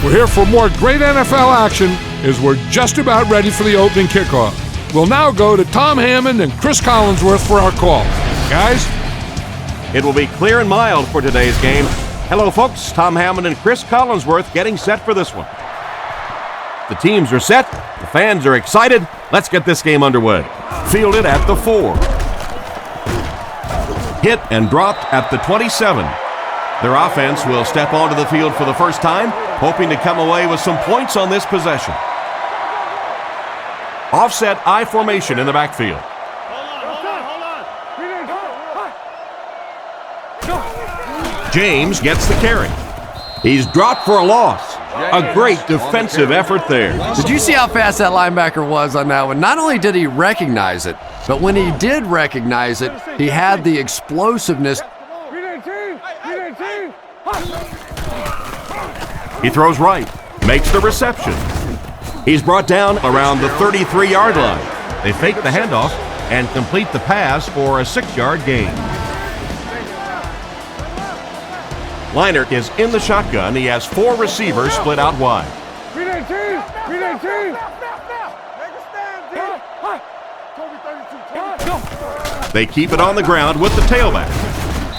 We're here for more great NFL action as we're just about ready for the opening kickoff. We'll now go to Tom Hammond and Chris Collinsworth for our call. Guys? It will be clear and mild for today's game. Hello, folks. Tom Hammond and Chris Collinsworth getting set for this one. The teams are set. The fans are excited. Let's get this game underway. Fielded at the 4. Hit and dropped at the 27. Their offense will step onto the field for the first time, hoping to come away with some points on this possession. Offset I formation in the backfield. James gets the carry. He's dropped for a loss. A great defensive effort there. Did you see how fast that linebacker was on that one? Not only did he recognize it, but when he did recognize it, he had the explosiveness. He throws right, makes the reception. He's brought down around the 33-yard line. They fake the handoff and complete the pass for a 6-yard gain. Leinart is in the shotgun. He has 4 receivers split out wide. They keep it on the ground with the tailback.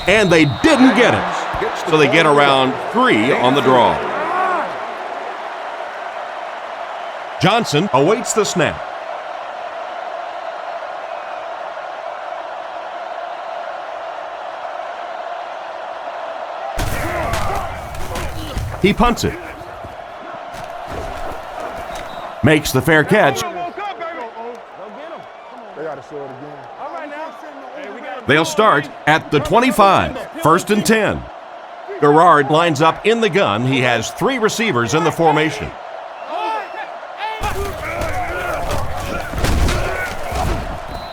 And they didn't get it. So they get around 3 on the draw. Johnson awaits the snap. He punts it. Makes the fair catch. They'll start at the 25, 1st and 10. Garrard lines up in the gun. He has 3 receivers in the formation.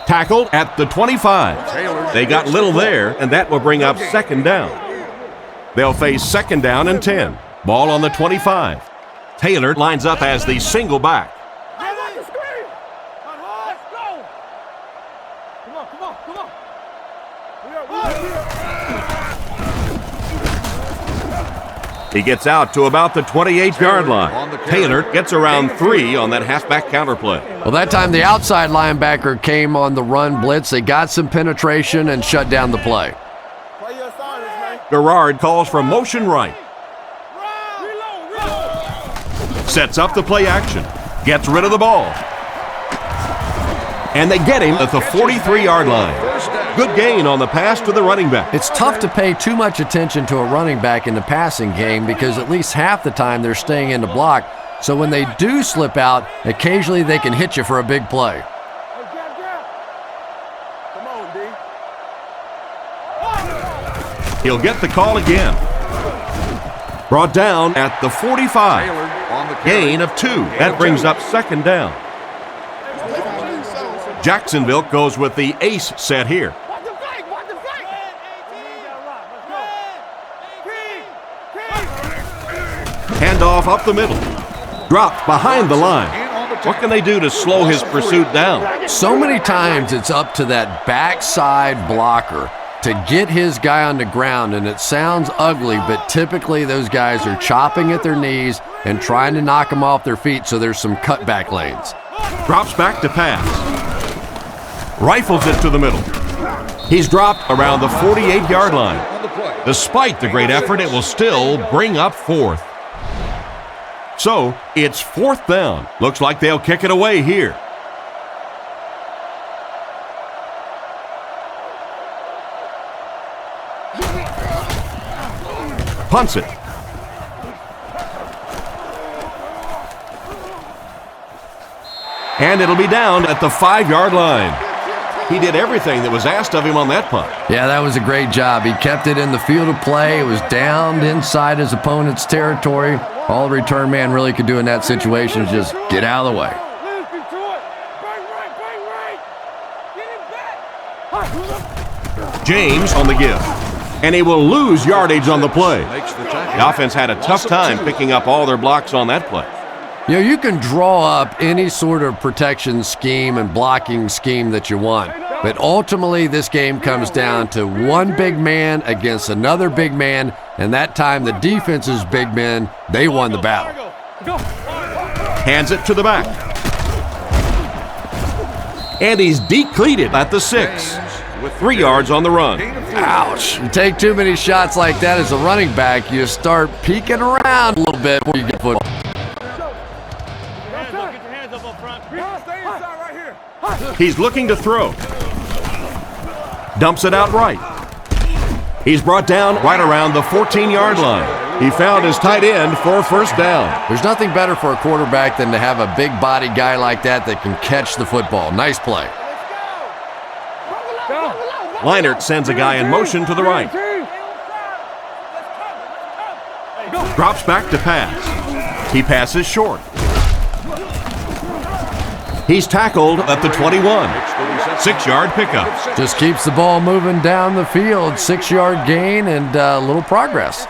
Tackled at the 25. They got little there, and that will bring up 2nd down. They'll face 2nd down and 10. Ball on the 25. Taylor lines up as the single back. He gets out to about the 28-yard line. Taylor gets around 3 on that halfback counter play. Well, that time the outside linebacker came on the run blitz. They got some penetration and shut down the play. Garrard calls for motion right. Sets up the play action. Gets rid of the ball. And they get him at the 43-yard line. Good gain on the pass to the running back. It's tough to pay too much attention to a running back in the passing game because at least half the time they're staying in the block. So when they do slip out, occasionally they can hit you for a big play. He'll get the call again. Brought down at the 45. Gain of 2. That brings up 2nd down. Jacksonville goes with the ace set here. Handoff up the middle. Dropped behind the line. What can they do to slow his pursuit down? So many times it's up to that backside blocker to get his guy on the ground, and it sounds ugly, but typically those guys are chopping at their knees and trying to knock them off their feet, so there's some cutback lanes. Drops back to pass. Rifles it to the middle. He's dropped around the 48-yard line. Despite the great effort, it will still bring up 4th. So, it's 4th down. Looks like they'll kick it away here. Punts it. And it'll be down at the 5-yard line. He did everything that was asked of him on that punt. Yeah, that was a great job. He kept it in the field of play. It was downed inside his opponent's territory. All the return man really could do in that situation is just get out of the way. James on the give. And he will lose yardage on the play. The offense had a tough time picking up all their blocks on that play. You know, you can draw up any sort of protection scheme and blocking scheme that you want. But ultimately, this game comes down to one big man against another big man, and that time the defense's big men, they won the battle. Hands it to the back. And he's decleated at the 6, with 3 yards on the run. Ouch. You take too many shots like that as a running back, you start peeking around a little bit before you get football. He's looking to throw. Dumps it out right. He's brought down right around the 14-yard line. He found his tight end for a first down. There's nothing better for a quarterback than to have a big body guy like that can catch the football. Nice play. Leinart sends a guy in motion to the right. Drops back to pass. He passes short. He's tackled at the 21. 6-yard pickup. Just keeps the ball moving down the field. 6-yard gain and a little progress.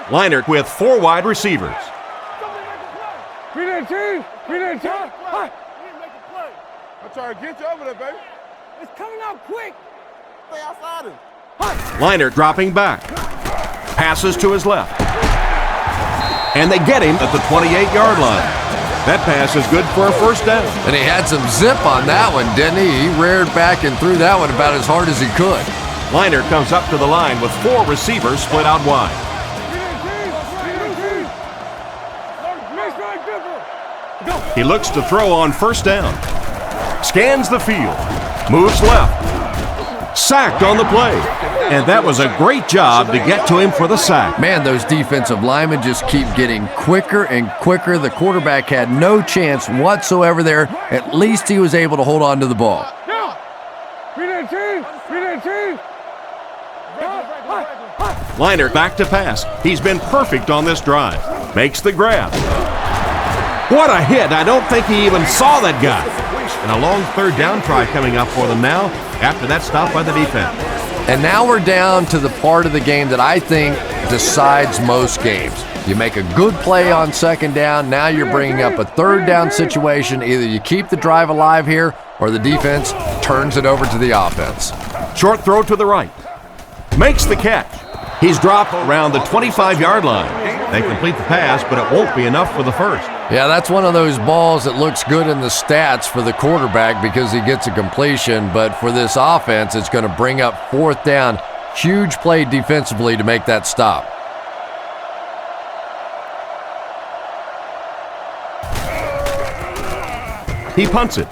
Leinart with 4 wide receivers. I'm trying to get you over there, baby. It's coming out quick. Stay outside him. Leinart dropping back. Passes to his left. And they get him at the 28-yard line. That pass is good for a first down. And he had some zip on that one, didn't he? He reared back and threw that one about as hard as he could. Leinart comes up to the line with 4 receivers split out wide. He looks to throw on first down. Scans the field. Moves left. Sacked on the play. And that was a great job to get to him for the sack. Man, those defensive linemen just keep getting quicker and quicker. The quarterback had no chance whatsoever there. At least he was able to hold on to the ball. Leinart back to pass. He's been perfect on this drive. Makes the grab. What a hit. I don't think he even saw that guy. And a long third down try coming up for them now after that stop by the defense. And now we're down to the part of the game that I think decides most games. You make a good play on second down, now you're bringing up a third down situation. Either you keep the drive alive here or the defense turns it over to the offense. Short throw to the right. Makes the catch. He's dropped around the 25-yard line. They complete the pass, but it won't be enough for the first. Yeah, that's one of those balls that looks good in the stats for the quarterback because he gets a completion, but for this offense, it's going to bring up fourth down. Huge play defensively to make that stop. He punts it.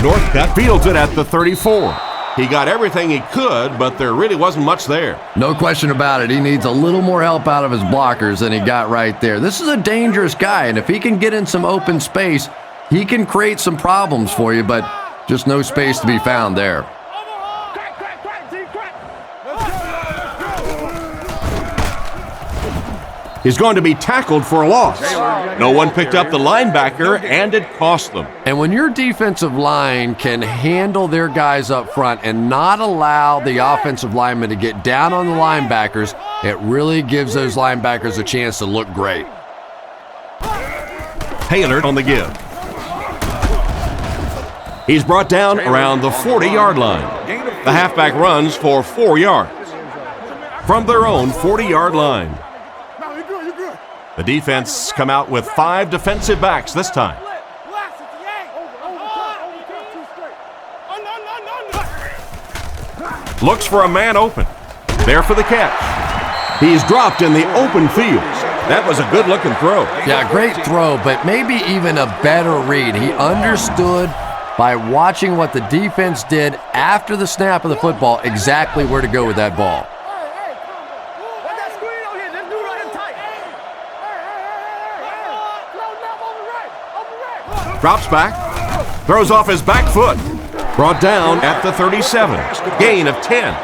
Northcutt fields it at the 34. He got everything he could, but there really wasn't much there. No question about it. He needs a little more help out of his blockers than he got right there. This is a dangerous guy, and if he can get in some open space, he can create some problems for you, but just no space to be found there. He's going to be tackled for a loss. No one picked up the linebacker, and it cost them. And when your defensive line can handle their guys up front and not allow the offensive linemen to get down on the linebackers, it really gives those linebackers a chance to look great. Taylor on the give. He's brought down around the 40-yard line. The halfback runs for 4 yards from their own 40-yard line. The defense come out with 5 defensive backs this time. Looks for a man open. There for the catch. He's dropped in the open field. That was a good-looking throw. Yeah, great throw, but maybe even a better read. He understood by watching what the defense did after the snap of the football exactly where to go with that ball. Drops back, throws off his back foot. Brought down at the 37. Gain of 10.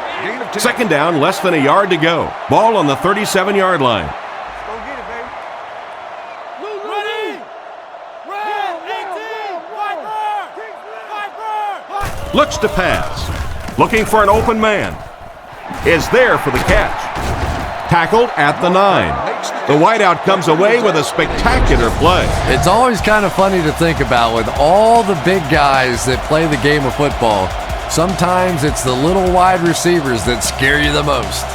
Second down, less than a yard to go. Ball on the 37-yard line. Looks to pass. Looking for an open man. Is there for the catch. Tackled at the 9. The wideout comes away with a spectacular play. It's always kind of funny to think about with all the big guys that play the game of football. Sometimes it's the little wide receivers that scare you the most.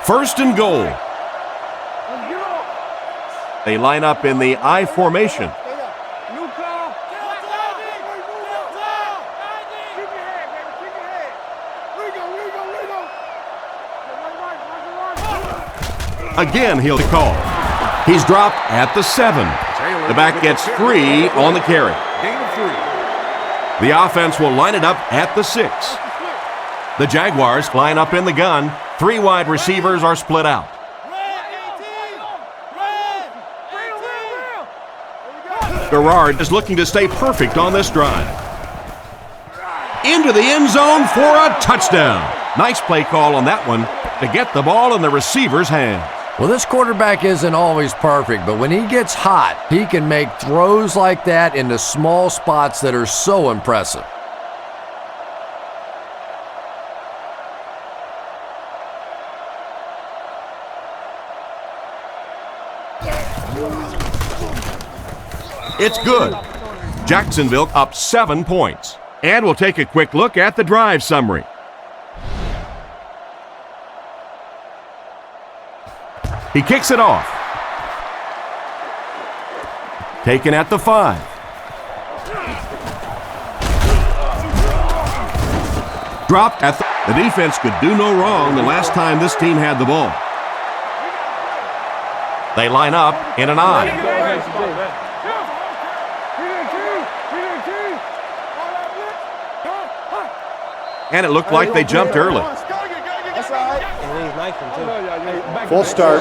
First and goal. They line up in the I formation. Again, he'll call. He's dropped at the 7. The back gets 3 on the carry. The offense will line it up at the 6. The Jaguars line up in the gun. 3 wide receivers are split out. Garrard is looking to stay perfect on this drive. Into the end zone for a touchdown. Nice play call on that one to get the ball in the receiver's hands. Well, this quarterback isn't always perfect, but when he gets hot, he can make throws like that into small spots that are so impressive. It's good. Jacksonville up 7 points. And we'll take a quick look at the drive summary. He kicks it off. Taken at the 5. Dropped at the defense could do no wrong the last time this team had the ball. They line up in an I. And it looked like they jumped early. Full start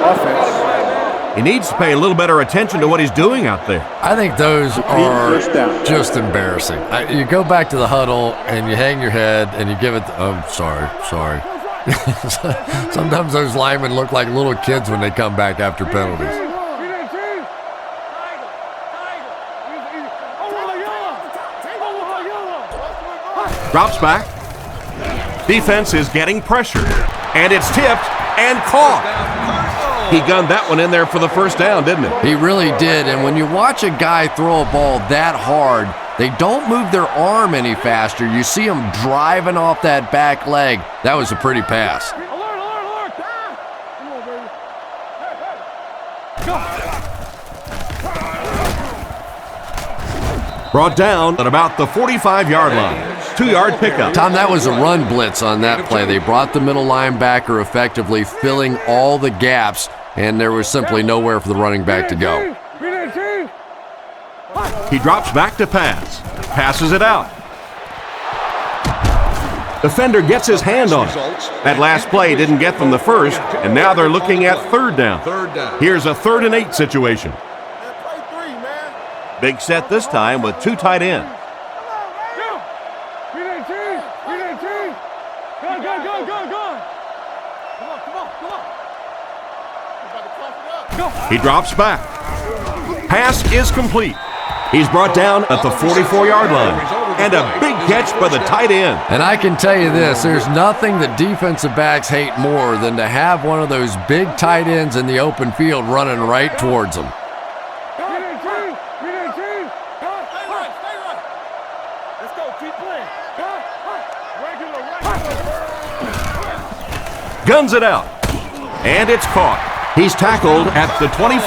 offense. He needs to pay a little better attention to what he's doing out there. I think those are just embarrassing. You go back to the huddle and you hang your head and you give it, sorry. Sometimes those linemen look like little kids when they come back after penalties. Drops back. Defense is getting pressure. And it's tipped and caught. He gunned that one in there for the first down, didn't he? He really did. And when you watch a guy throw a ball that hard, they don't move their arm any faster. You see them driving off that back leg. That was a pretty pass. Brought down at about the 45-yard line. 2-yard pickup. Tom, that was a run blitz on that play. They brought the middle linebacker effectively filling all the gaps, and there was simply nowhere for the running back to go. He drops back to pass. Passes it out. Defender gets his hand on it. That last play didn't get them the first, and now they're looking at third down. Here's a 3rd and 8 situation. Big set this time with 2 tight ends. He drops back. Pass is complete. He's brought down at the 44-yard line. And a big catch by the tight end. And I can tell you this, there's nothing that defensive backs hate more than to have one of those big tight ends in the open field running right towards them. Guns it out. And it's caught. He's tackled at the 25.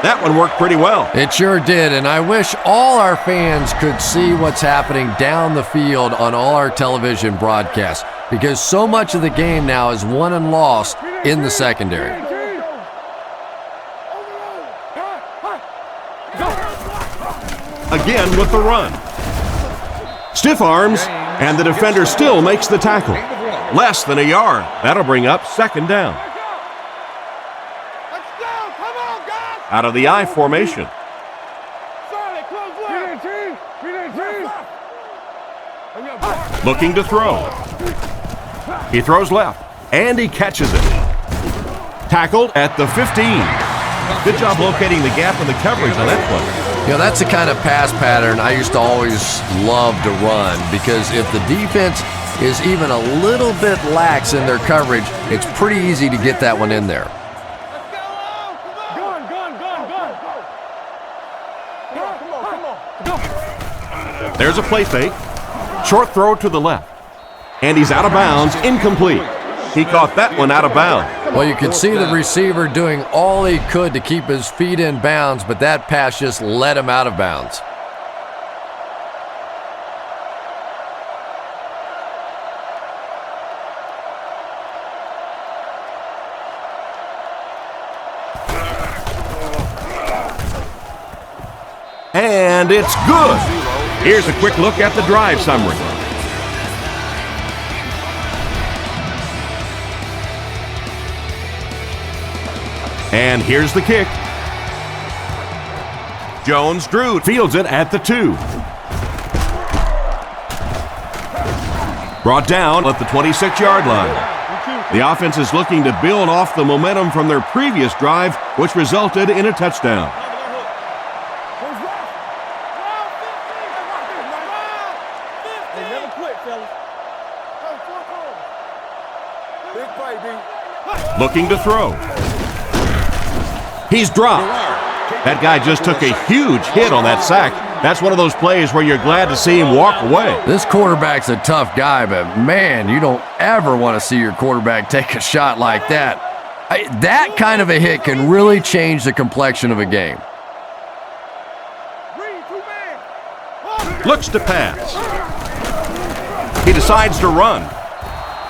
That one worked pretty well. It sure did, and I wish all our fans could see what's happening down the field on all our television broadcasts, because so much of the game now is won and lost in the secondary. Again with the run. Stiff arms, and the defender still makes the tackle. Less than a yard. That'll bring up 2nd down. Out of the I formation. Looking to throw. He throws left, and he catches it. Tackled at the 15. Good job locating the gap in the coverage on that play. You know, that's the kind of pass pattern I used to always love to run, because if the defense is even a little bit lax in their coverage, it's pretty easy to get that one in there. There's a play fake. Short throw to the left. And he's out of bounds, incomplete. He caught that one out of bounds. Well, you could see the receiver doing all he could to keep his feet in bounds, but that pass just let him out of bounds. And it's good. Here's a quick look at the drive summary. And here's the kick. Jones-Drew fields it at the 2. Brought down at the 26-yard line. The offense is looking to build off the momentum from their previous drive, which resulted in a touchdown. Looking to throw. He's dropped. That guy just took a huge hit on that sack. That's one of those plays where you're glad to see him walk away. This quarterback's a tough guy, but man, you don't ever want to see your quarterback take a shot like that. That kind of a hit can really change the complexion of a game. Looks to pass. He decides to run.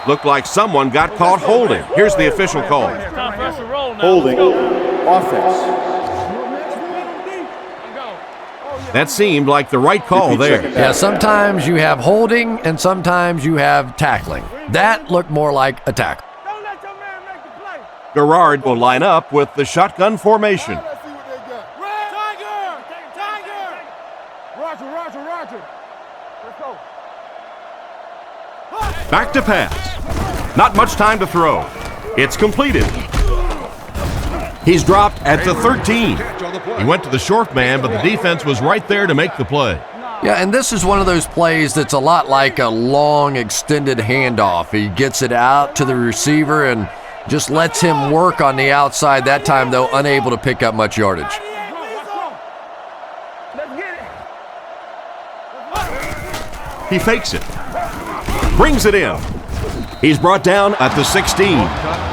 Looked like someone got caught holding. Here's the official call. Holding. Offense. That seemed like the right call there. Yeah, sometimes you have holding and sometimes you have tackling. That looked more like a tackle. Don't let your man make the play. Garrard will line up with the shotgun formation. Let's see what they got. Tiger! Tiger! Roger. Let's go. Back to pass. Not much time to throw. It's completed. He's dropped at the 13. He went to the short man, but the defense was right there to make the play. Yeah, and this is one of those plays that's a lot like a long, extended handoff. He gets it out to the receiver and just lets him work on the outside. That time, though, unable to pick up much yardage. He fakes it. Brings it in. He's brought down at the 16.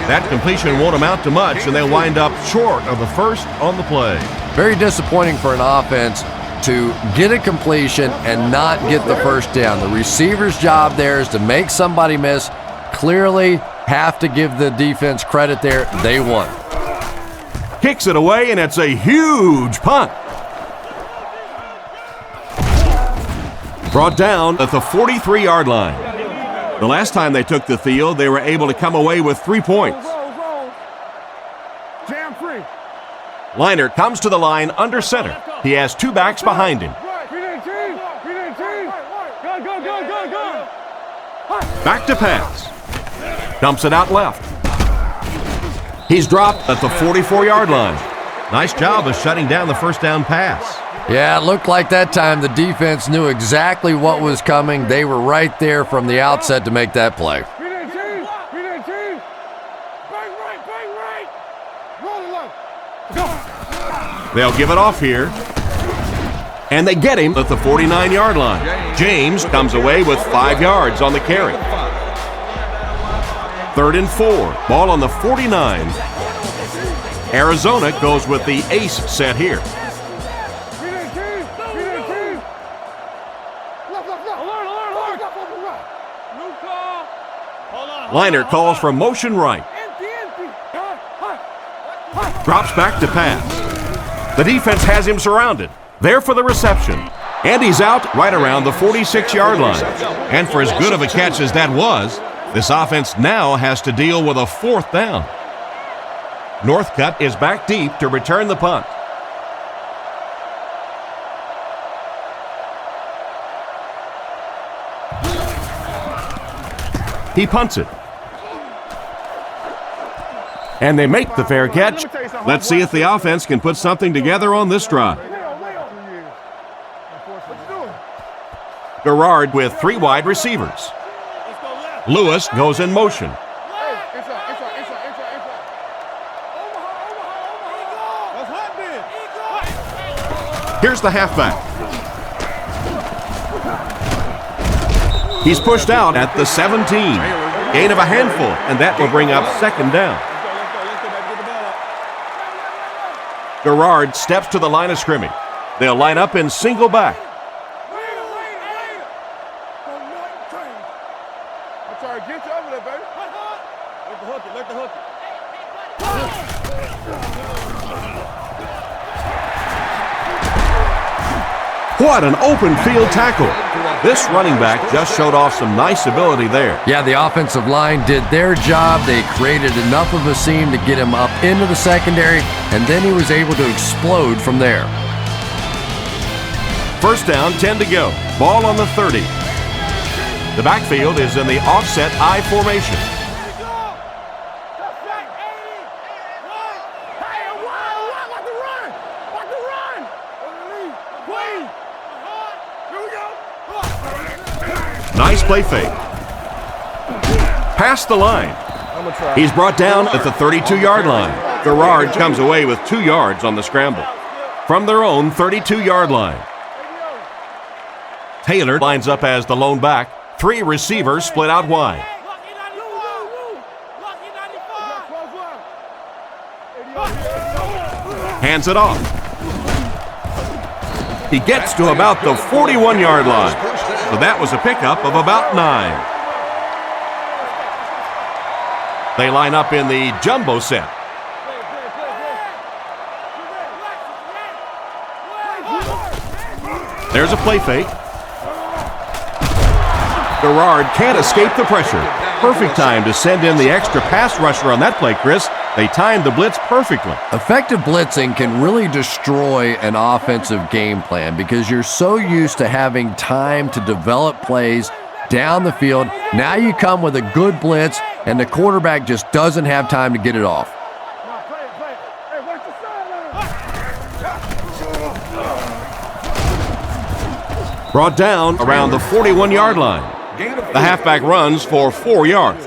That completion won't amount to much, and they'll wind up short of the first on the play. Very disappointing for an offense to get a completion and not get the first down. The receiver's job there is to make somebody miss. Clearly have to give the defense credit there. They won. Kicks it away, and it's a huge punt. Brought down at the 43-yard line. The last time they took the field, they were able to come away with 3 points. Jam free. Liner comes to the line under center. He has 2 backs behind him. Go. Back to pass. Dumps it out left. He's dropped at the 44-yard line. Nice job of shutting down the first down pass. Yeah, it looked like that time the defense knew exactly what was coming. They were right there from the outset to make that play. They'll give it off here. And they get him at the 49-yard line. James comes away with 5 yards on the carry. 3rd and 4. Ball on the 49. Arizona goes with the ace set here. Liner calls for motion right. Drops back to pass. The defense has him surrounded. There for the reception. And he's out right around the 46-yard line. And for as good of a catch as that was, this offense now has to deal with a 4th down. Northcutt is back deep to return the punt. He punts it. And they make the fair catch. Let's see if the offense can put something together on this drive. Gerard with 3 wide receivers. Lewis goes in motion. Here's the halfback. He's pushed out at the 17. Gain of a handful, and that will bring up 2nd down. Gerard steps to the line of scrimmage. They'll line up in single back. What an open field tackle. This running back just showed off some nice ability there. Yeah, the offensive line did their job. They created enough of a seam to get him up into the secondary, and then he was able to explode from there. 1st down, 10 to go. Ball on the 30. The backfield is in the offset I formation. Nice play fake. Past the line. He's brought down at the 32-yard line. Gerard comes away with 2 yards on the scramble. From their own 32-yard line. Taylor lines up as the lone back. 3 receivers split out wide. Hands it off. He gets to about the 41-yard line. So that was a pickup of about 9. They line up in the jumbo set. There's a play fake. Gerard can't escape the pressure. Perfect time to send in the extra pass rusher on that play, Chris. They timed the blitz perfectly. Effective blitzing can really destroy an offensive game plan because you're so used to having time to develop plays down the field. Now you come with a good blitz, and the quarterback just doesn't have time to get it off. Brought down around the 41-yard line. The halfback runs for 4 yards.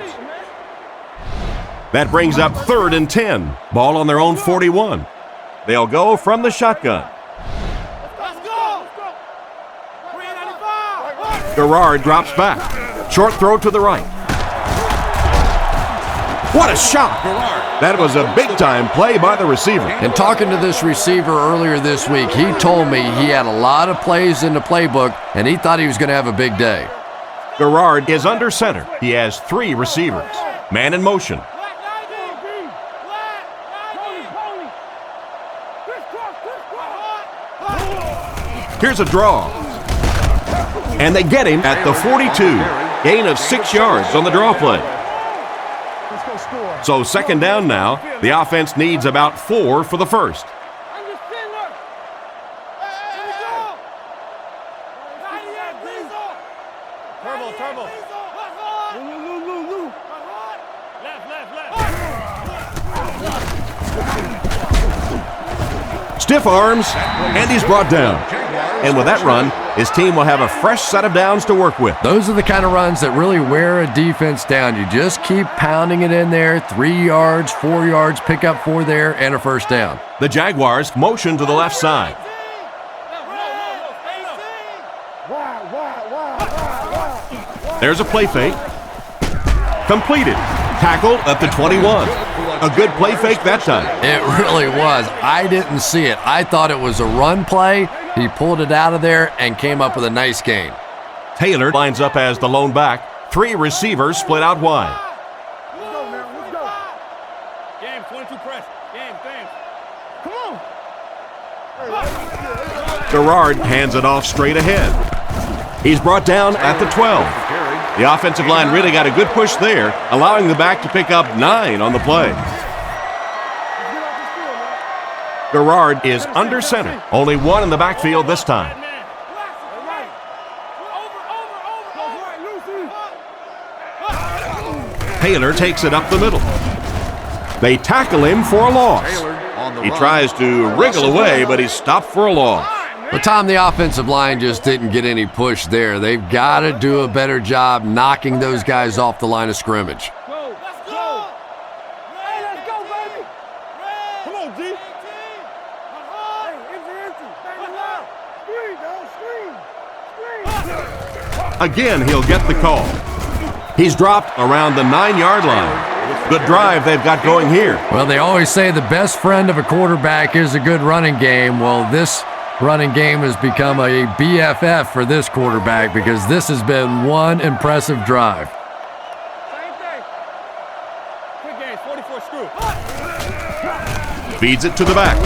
That brings up 3rd and 10. Ball on their own 41. They'll go from the shotgun. Gerard drops back. Short throw to the right. What a shot! That was a big-time play by the receiver. And talking to this receiver earlier this week, he told me he had a lot of plays in the playbook, and he thought he was going to have a big day. Gerard is under center. He has 3 receivers. Man in motion. Here's a draw. And they get him at the 42. Gain of 6 yards on the draw play. So 2nd down now. The offense needs about 4 for the first. Stiff arms, and he's brought down. And with that run, his team will have a fresh set of downs to work with. Those are the kind of runs that really wear a defense down. You just keep pounding it in there, 3 yards, 4 yards, pick up 4 there, and a 1st down. The Jaguars motion to the left side. There's a play fake. Completed. Tackled at the 21. A good play fake that time. It really was. I didn't see it. I thought it was a run play. He pulled it out of there and came up with a nice gain. Taylor lines up as the lone back. 3 receivers split out wide. Game 22 press. Game. Come on. Gerard hands it off straight ahead. He's brought down at the 12. The offensive line really got a good push there, allowing the back to pick up 9 on the play. Gerard is under center. Only 1 in the backfield this time. Taylor takes it up the middle. They tackle him for a loss. He tries to wriggle away, but he's stopped for a loss. But Tom, the offensive line just didn't get any push there. They've got to do a better job knocking those guys off the line of scrimmage. Go. Let's go. Hey, let's go, baby. Come on, G. Hey, empty. Bang it up. Screen. Again, he'll get the call. He's dropped around the 9-yard line. Good drive they've got going here. Well, they always say the best friend of a quarterback is a good running game. Well, this running game has become a BFF for this quarterback because this has been one impressive drive. Same thing. Quick game, 44 screw. Feeds it to the back.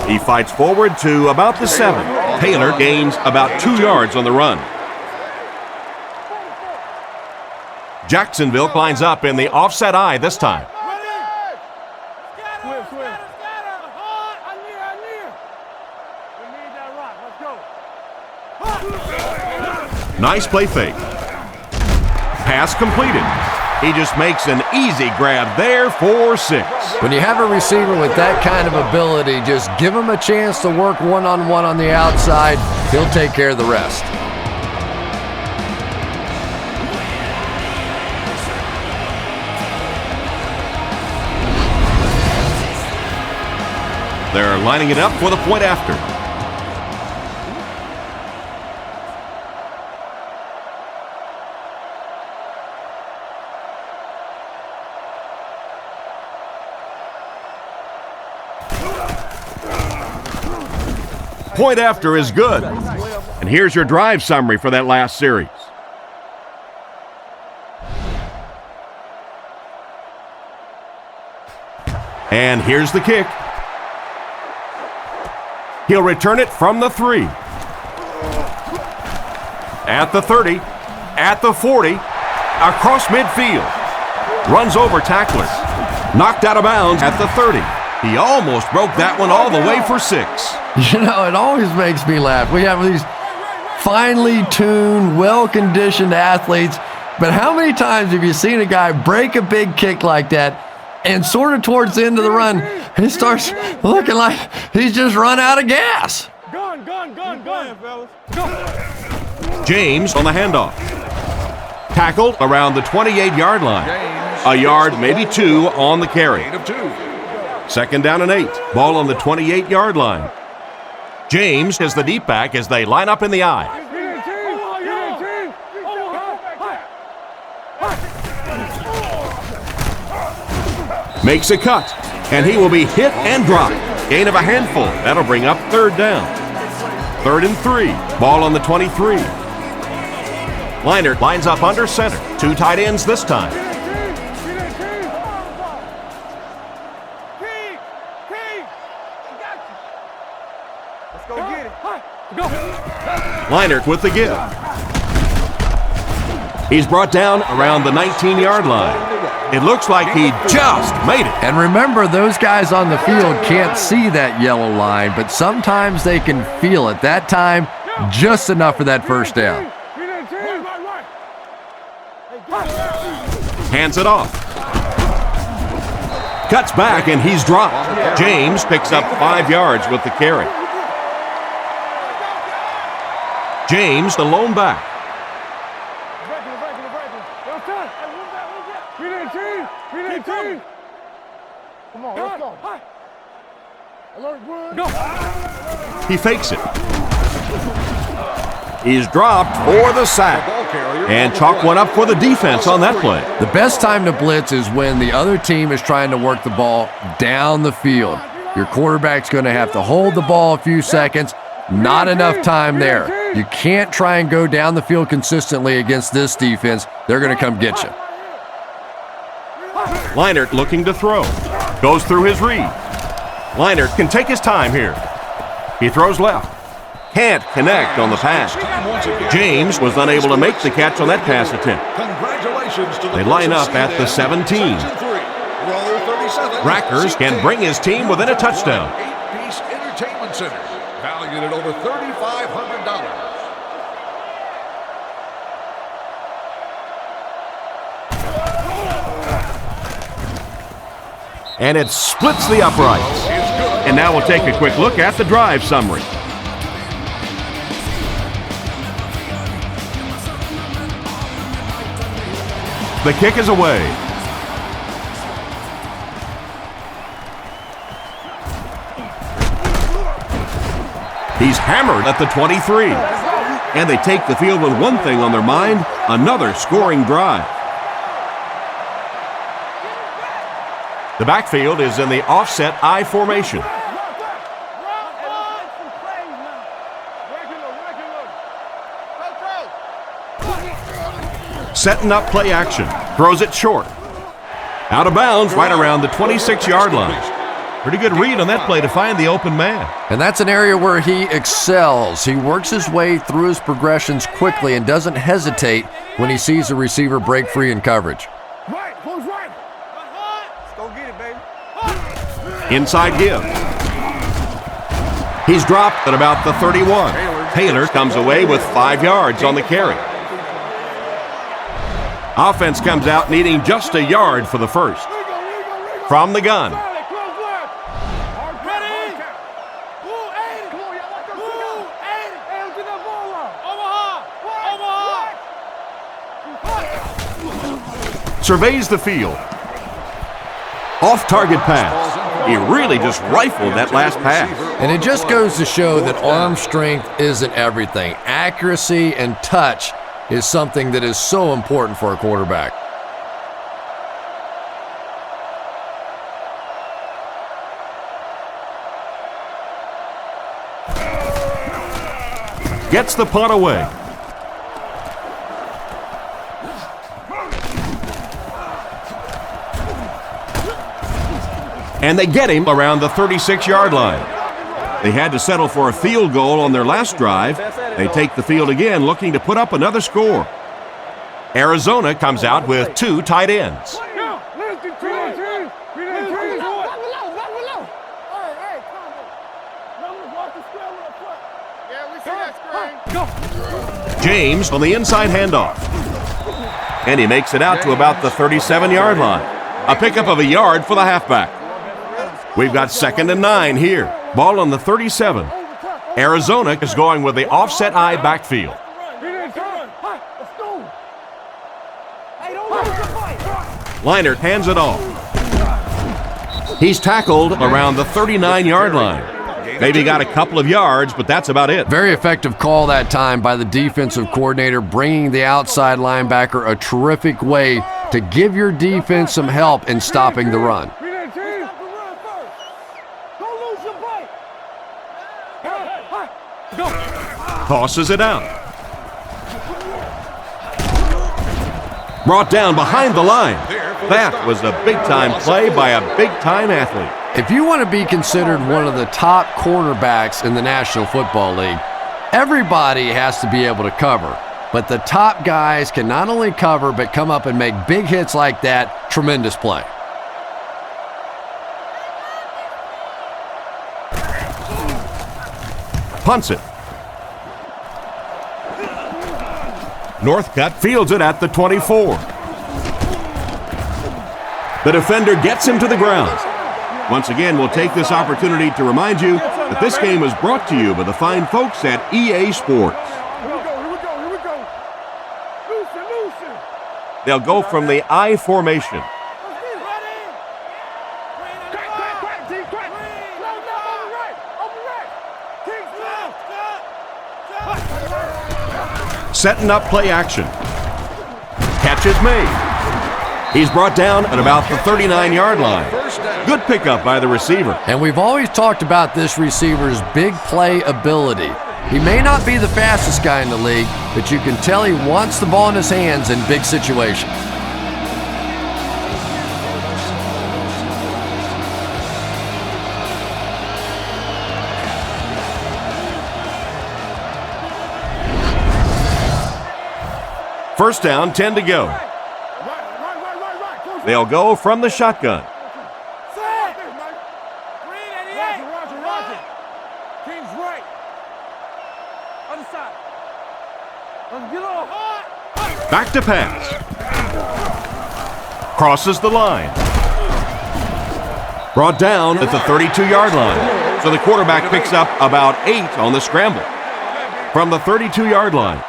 He fights forward to about the 7. Taylor gains about 2 yards on the run. Jacksonville climbs up in the offset eye this time. Nice play fake. Pass completed. He just makes an easy grab there for 6. When you have a receiver with that kind of ability, just give him a chance to work one-on-one on the outside. He'll take care of the rest. They're lining it up for the point after. Point after is good. And here's your drive summary for that last series. And here's the kick. He'll return it from the 3. At the 30, at the 40, across midfield. Runs over tacklers. Knocked out of bounds at the 30. He almost broke that one all the way for 6. You know, it always makes me laugh. We have these finely tuned, well-conditioned athletes, but how many times have you seen a guy break a big kick like that and sort of towards the end of the run, he starts looking like he's just run out of gas? Gun, fellas. Go. James on the handoff. Tackled around the 28-yard line. A yard, maybe 2 on the carry. 2nd down and 8. Ball on the 28-yard line. James is the deep back as they line up in the eye. Makes a cut, and he will be hit and dropped. Gain of a handful. That'll bring up 3rd down. 3rd and 3. Ball on the 23. Leinert lines up under center. 2 tight ends this time. Let's go get it. Go. Leinert with the give. He's brought down around the 19-yard line. It looks like he just made it. And remember, those guys on the field can't see that yellow line, but sometimes they can feel it. That time, just enough for that 1st down. Hands it off. Cuts back, and he's dropped. James picks up 5 yards with the carry. James, the lone back. Come on, let's go. Alert, go. He fakes it. He's dropped for the sack. And chalk one up for the defense on that play. The best time to blitz is when the other team is trying to work the ball down the field. Your quarterback's going to have to hold the ball a few seconds. Not enough time there. You can't try and go down the field consistently against this defense. They're going to come get you. Leinert looking to throw. Goes through his read. Leinert can take his time here. He throws left. Can't connect on the pass. James was unable to make the catch on that pass attempt. They line up at the 17. Rackers can bring his team within a touchdown. 8-piece entertainment center, valued at over $3,500. And it splits the uprights. And now we'll take a quick look at the drive summary. The kick is away. He's hammered at the 23. And they take the field with one thing on their mind, another scoring drive. The backfield is in the offset I formation. Setting up play action. Throws it short. Out of bounds right around the 26-yard line. Pretty good read on that play to find the open man. And that's an area where he excels. He works his way through his progressions quickly and doesn't hesitate when he sees a receiver break free in coverage. Right, close right. Let's go get it, baby. Inside give. He's dropped at about the 31. Taylor comes away with 5 yards on the carry. Offense comes out needing just a yard for the first. From the gun. Surveys the field. Off-target pass. He really just rifled that last pass. And it just goes to show that arm strength isn't everything. Accuracy and touch is something that is so important for a quarterback. Gets the punt away. And they get him around the 36-yard line. They had to settle for a field goal on their last drive. They take the field again, looking to put up another score. Arizona comes out with 2 tight ends. James on the inside handoff. And he makes it out to about the 37-yard line. A pickup of a yard for the halfback. We've got 2nd and 9 here. Ball on the 37. Arizona is going with the offset I backfield. Leinart hands it off. He's tackled around the 39-yard line. Maybe got a couple of yards, but that's about it. Very effective call that time by the defensive coordinator, bringing the outside linebacker a terrific way to give your defense some help in stopping the run. Tosses it out. Brought down behind the line. That was a big-time play by a big-time athlete. If you want to be considered one of the top cornerbacks in the National Football League, everybody has to be able to cover. But the top guys can not only cover, but come up and make big hits like that. Tremendous play. Punts it. Northcutt fields it at the 24. The defender gets him to the ground. Once again, we'll take this opportunity to remind you that this game is brought to you by the fine folks at EA Sports. They'll go from the I formation. Setting up play action. Catch is made. He's brought down at about the 39-yard line. Good pickup by the receiver. And we've always talked about this receiver's big play ability. He may not be the fastest guy in the league, but you can tell he wants the ball in his hands in big situations. First down, 10 to go. They'll go from the shotgun. Back to pass. Crosses the line. Brought down at the 32-yard line. So the quarterback picks up about 8 on the scramble. From the 32-yard line,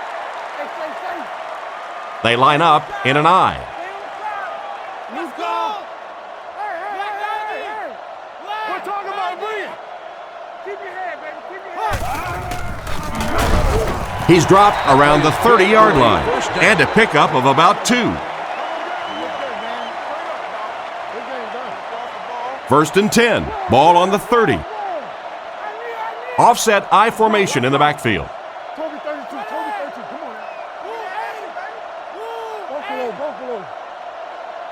they line up in an I. Let's go. We're talking about brilliant. Keep your head, baby. Keep your head. He's dropped around the 30-yard line and a pickup of about 2. First and 10, ball on the 30. Offset I formation in the backfield. Toby 32, come on now. Buffalo.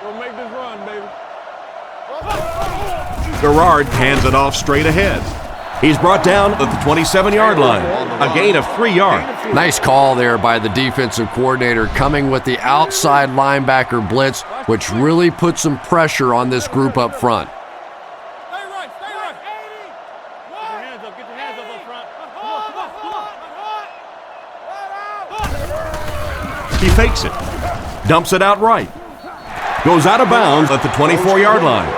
We'll make this run, baby. Gerard hands it off straight ahead. He's brought down at the 27-yard line, a gain of 3 yards. Nice call there by the defensive coordinator, coming with the outside linebacker blitz, which really puts some pressure on this group up front. Stay right. Get your hands up front. He fakes it, dumps it out right, goes out of bounds at the 24-yard line,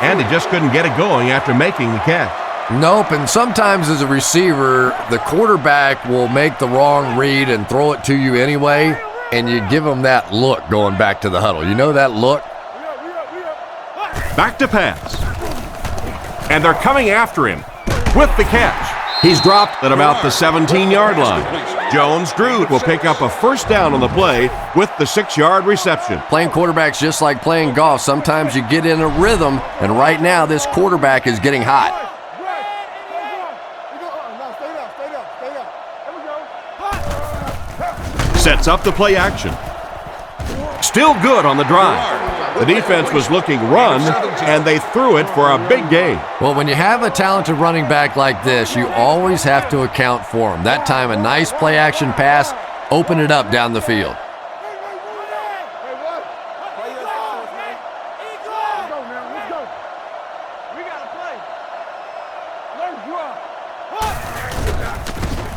and he just couldn't get it going after making the catch. Nope, and sometimes as a receiver, the quarterback will make the wrong read and throw it to you anyway, and you give him that look going back to the huddle. You know that look? Back to pass. And they're coming after him with the catch. He's dropped at about the 17-yard line. Jones-Drew will pick up a first down on the play with the 6-yard reception. Playing quarterback's just like playing golf. Sometimes you get in a rhythm, and right now this quarterback is getting hot. Sets up the play action. Still good on the drive. The defense was looking run, and they threw it for a big gain. Well, when you have a talented running back like this, you always have to account for him. That time, a nice play action pass, open it up down the field.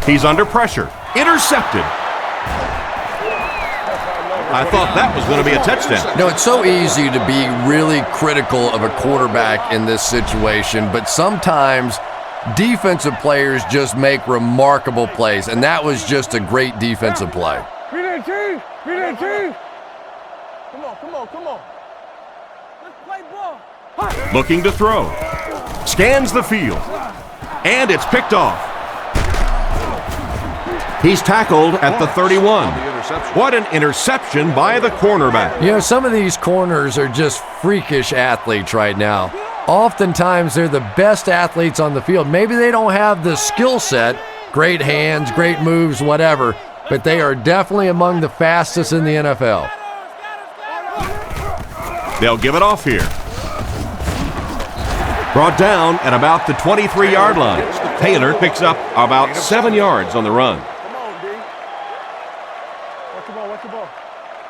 He's under pressure. Intercepted. I thought that was going to be a touchdown. You know, it's so easy to be really critical of a quarterback in this situation, but sometimes defensive players just make remarkable plays, and that was just a great defensive play. Be that team. Come on. Let's play ball. Looking to throw. Scans the field. And it's picked off. He's tackled at the 31. What an interception by the cornerback. You know, some of these corners are just freakish athletes right now. Oftentimes, they're the best athletes on the field. Maybe they don't have the skill set, great hands, great moves, whatever, but they are definitely among the fastest in the NFL. They'll give it off here. Brought down at about the 23-yard line. Taylor picks up about 7 yards on the run.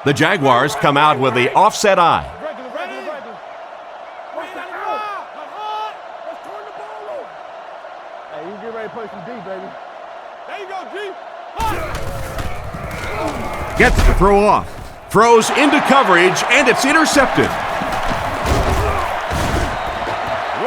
The Jaguars come out with the offset I. Hey, you get ready to play some D, baby. There you go, G. Gets the throw off. Throws into coverage, and it's intercepted.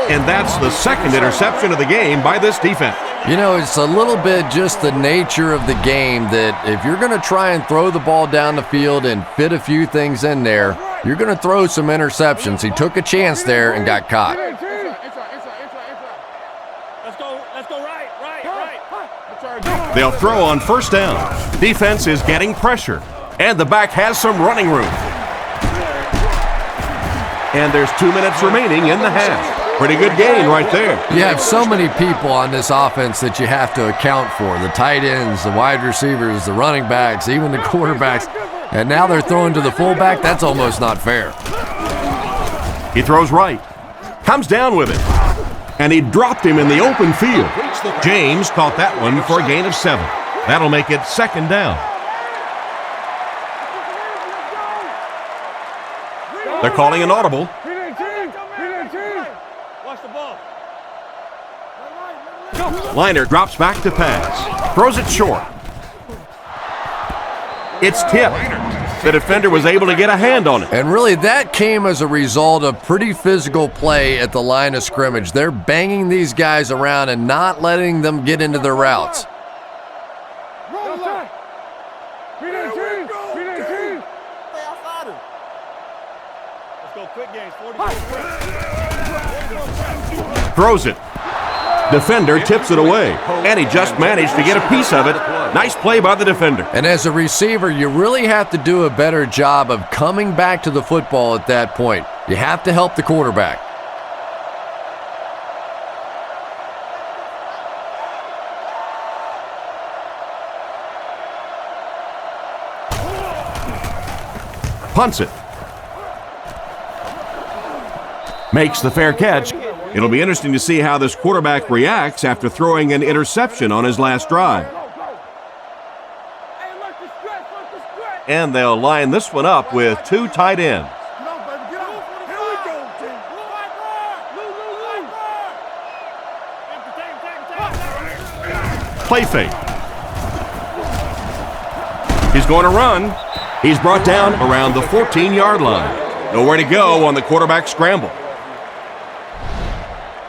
And that's the second interception of the game by this defense. You know, it's a little bit just the nature of the game that if you're going to try and throw the ball down the field and fit a few things in there, you're going to throw some interceptions. He took a chance there and got caught. Let's go right. They'll throw on first down. Defense is getting pressure, and the back has some running room. And there's 2 minutes remaining in the half. Pretty good gain right there. You have so many people on this offense that you have to account for. The tight ends, the wide receivers, the running backs, even the quarterbacks. And now they're throwing to the fullback. That's almost not fair. He throws right. Comes down with it. And he dropped him in the open field. James caught that one for a gain of 7. That'll make it second down. They're calling an audible. Liner drops back to pass. Throws it short. It's tipped. The defender was able to get a hand on it. And really, that came as a result of pretty physical play at the line of scrimmage. They're banging these guys around and not letting them get into their routes. Throws it. Defender tips it away, and he just managed to get a piece of it. Nice play by the defender. And as a receiver, you really have to do a better job of coming back to the football at that point. You have to help the quarterback. Punts it. Makes the fair catch. It'll be interesting to see how this quarterback reacts after throwing an interception on his last drive. And they'll line this one up with two tight ends. Play fake. He's going to run. He's brought down around the 14-yard line. Nowhere to go on the quarterback scramble.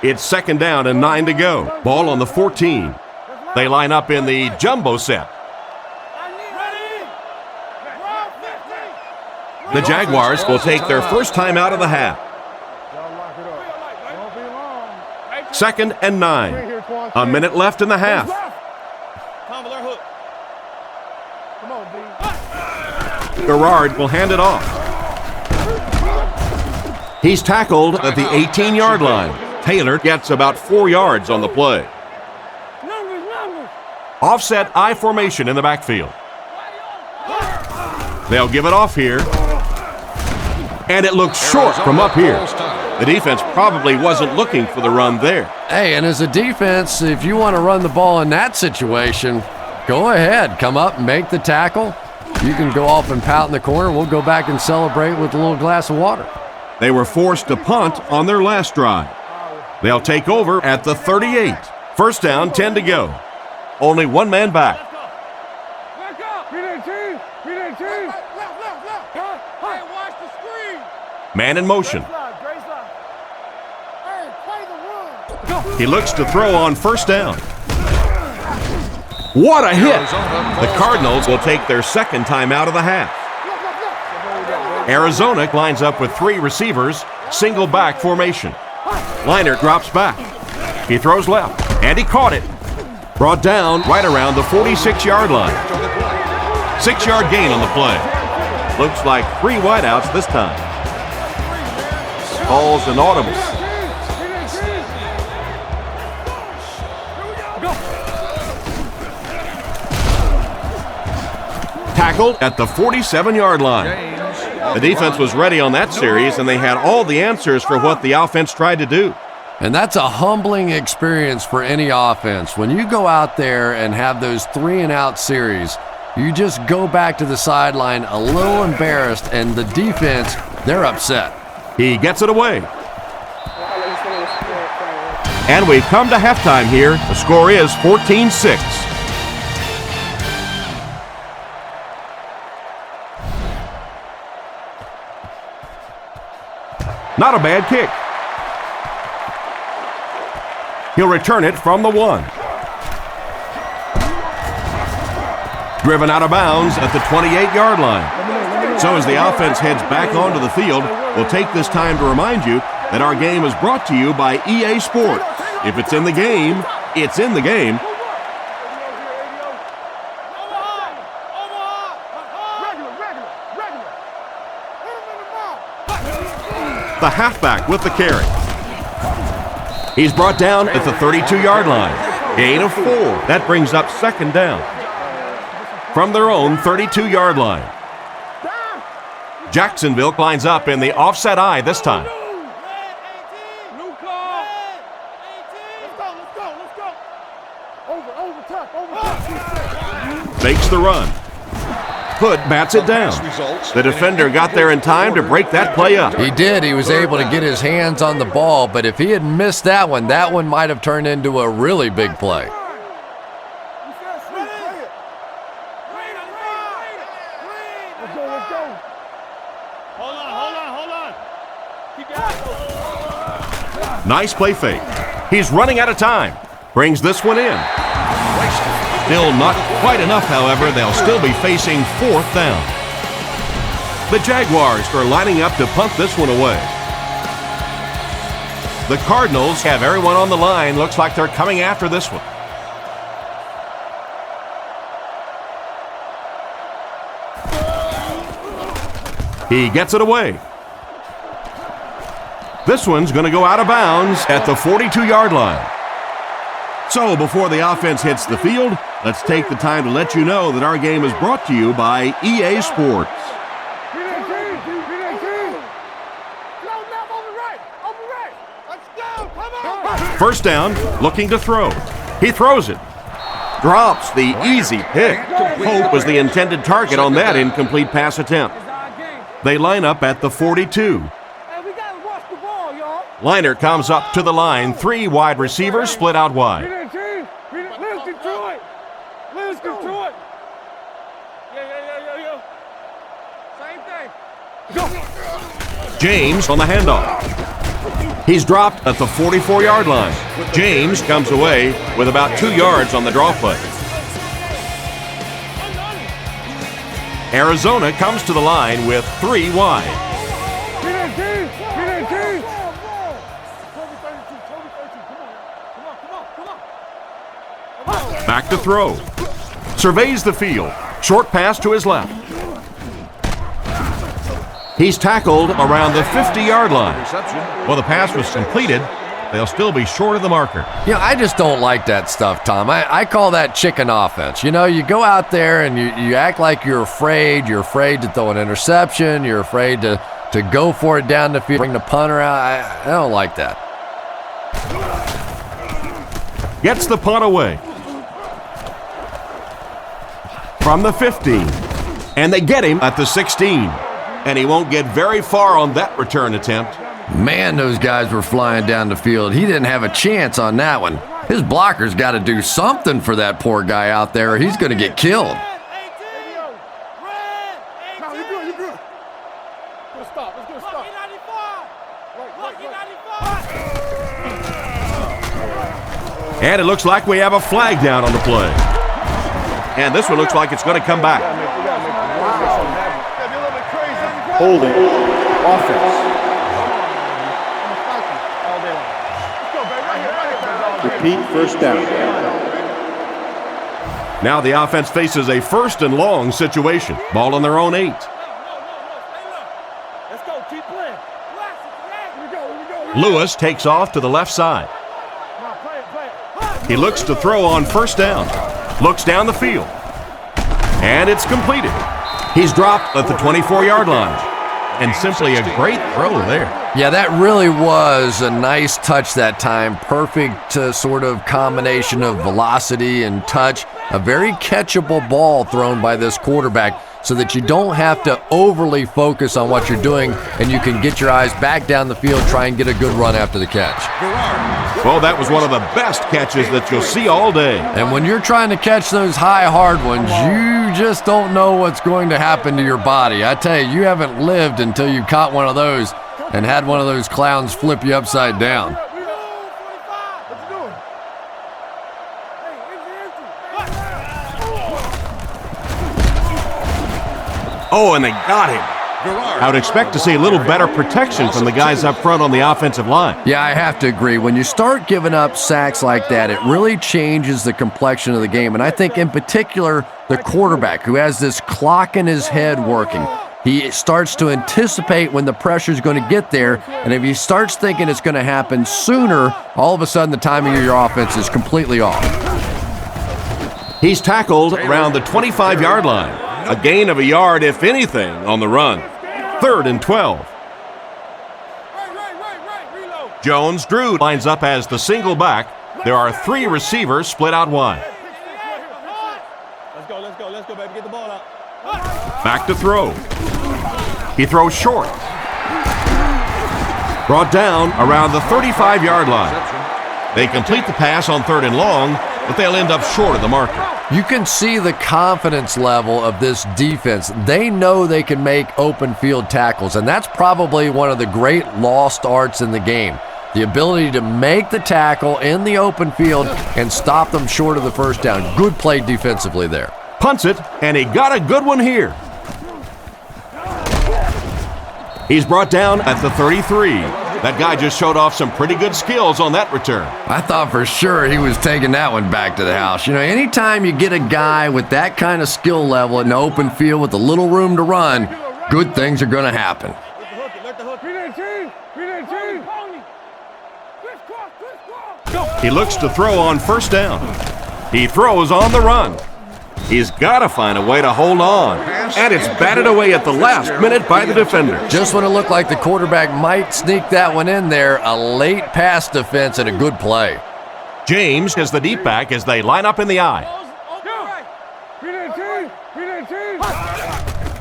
It's 2nd down and 9 to go. Ball on the 14. They line up in the jumbo set. The Jaguars will take their first time out of the half. 2nd and 9. A minute left in the half. Garrard will hand it off. He's tackled at the 18-yard line. Taylor gets about 4 yards on the play. Offset I formation in the backfield. They'll give it off here. And it looks short from up here. The defense probably wasn't looking for the run there. Hey, and as a defense, if you want to run the ball in that situation, go ahead. Come up and make the tackle. You can go off and pout in the corner. We'll go back and celebrate with a little glass of water. They were forced to punt on their last drive. They'll take over at the 38. First down, 10 to go. Only one man back. Man in motion. He looks to throw on first down. What a hit! The Cardinals will take their second time out of the half. Arizona lines up with 3 receivers, single back formation. Liner drops back. He throws left, and he caught it. Brought down right around the 46-yard line. 6-yard gain on the play. Looks like 3 wideouts this time. Calls an audible. Tackled at the 47-yard line. The defense was ready on that series, and they had all the answers for what the offense tried to do. And that's a humbling experience for any offense. When you go out there and have those 3-and-out series, you just go back to the sideline a little embarrassed, and the defense, they're upset. He gets it away. And we come to halftime here. The score is 14-6. Not a bad kick. He'll return it from the 1. Driven out of bounds at the 28-yard line. So as the offense heads back onto the field, we'll take this time to remind you that our game is brought to you by EA Sports. If it's in the game, it's in the game. The halfback with the carry. He's brought down at the 32-yard line. Gain of 4. That brings up 2nd down. From their own 32-yard line. Jacksonville lines up in the offset I this time. Fakes the run. Hood bats it down. The defender got there in time to break that play up. He did. He was able to get his hands on the ball, but if he had missed that one might have turned into a really big play. Let's go, let's go. Hold on. Keep your eyes. Nice play fake. He's running out of time. Brings this one in. Still not quite enough, however. They'll still be facing 4th down. The Jaguars are lining up to punt this one away. The Cardinals have everyone on the line. Looks like they're coming after this one. He gets it away. This one's going to go out of bounds at the 42-yard line. So before the offense hits the field, let's take the time to let you know that our game is brought to you by EA Sports. First down, looking to throw. He throws it. Drops the easy pick. Hope was the intended target on that incomplete pass attempt. They line up at the 42. Liner comes up to the line. 3 wide receivers split out wide. Let's control it. Yeah. Same thing. James on the handoff. He's dropped at the 44-yard line. James comes away with about 2 yards on the draw play. Arizona comes to the line with 3 wide. Back to throw. Surveys the field. Short pass to his left. He's tackled around the 50-yard line. Well, the pass was completed. They'll still be short of the marker. I just don't like that stuff, Tom. I call that chicken offense. You go out there and you act like you're afraid. You're afraid to throw an interception. You're afraid to go for it down the field, bring the punter out. I don't like that. Gets the punt away. From the 15. And they get him at the 16. And he won't get very far on that return attempt. Man, those guys were flying down the field. He didn't have a chance on that one. His blocker's got to do something for that poor guy out there, or he's going to get killed. No, you're good. Let's stop. And it looks like we have a flag down on the play. And this one looks like it's going to come back. Holding. Offense. Repeat, first down. Now the offense faces a 1st and long situation. Ball on their own 8. Let's go. Keep playing. Lewis takes off to the left side. He looks to throw on 1st down. Looks down the field. And it's completed. He's dropped at the 24-yard line. And simply a great throw there. Yeah, that really was a nice touch that time. Perfect sort of combination of velocity and touch. A very catchable ball thrown by this quarterback so that you don't have to overly focus on what you're doing and you can get your eyes back down the field, try and get a good run after the catch. Well, that was one of the best catches that you'll see all day. And when you're trying to catch those high, hard ones, you just don't know what's going to happen to your body. I tell you, you haven't lived until you caught one of those and had one of those clowns flip you upside down. Oh, and they got him. I would expect to see a little better protection from the guys up front on the offensive line. Yeah, I have to agree. When you start giving up sacks like that, it really changes the complexion of the game. And I think in particular, the quarterback who has this clock in his head working, he starts to anticipate when the pressure is going to get there. And if he starts thinking it's going to happen sooner, all of a sudden the timing of your offense is completely off. He's tackled around the 25-yard line. A gain of a yard, if anything, on the run. 3rd and 12. Jones-Drew lines up as the single back. There are 3 receivers split out wide. Let's go, baby. Get the ball out. Back to throw. He throws short. Brought down around the 35-yard line. They complete the pass on 3rd and long, but they'll end up short of the marker. You can see the confidence level of this defense. They know they can make open field tackles, and that's probably one of the great lost arts in the game. The ability to make the tackle in the open field and stop them short of the first down. Good play defensively there. Punts it, and he got a good one here. He's brought down at the 33. That guy just showed off some pretty good skills on that return. I thought for sure he was taking that one back to the house. You know, anytime you get a guy with that kind of skill level in the open field with a little room to run, good things are going to happen. He looks to throw on first down. He throws on the run. He's got to find a way to hold on. And it's batted away at the last minute by the defender. Just when it looked like the quarterback might sneak that one in there, a late pass defense and a good play. James is the deep back as they line up in the eye.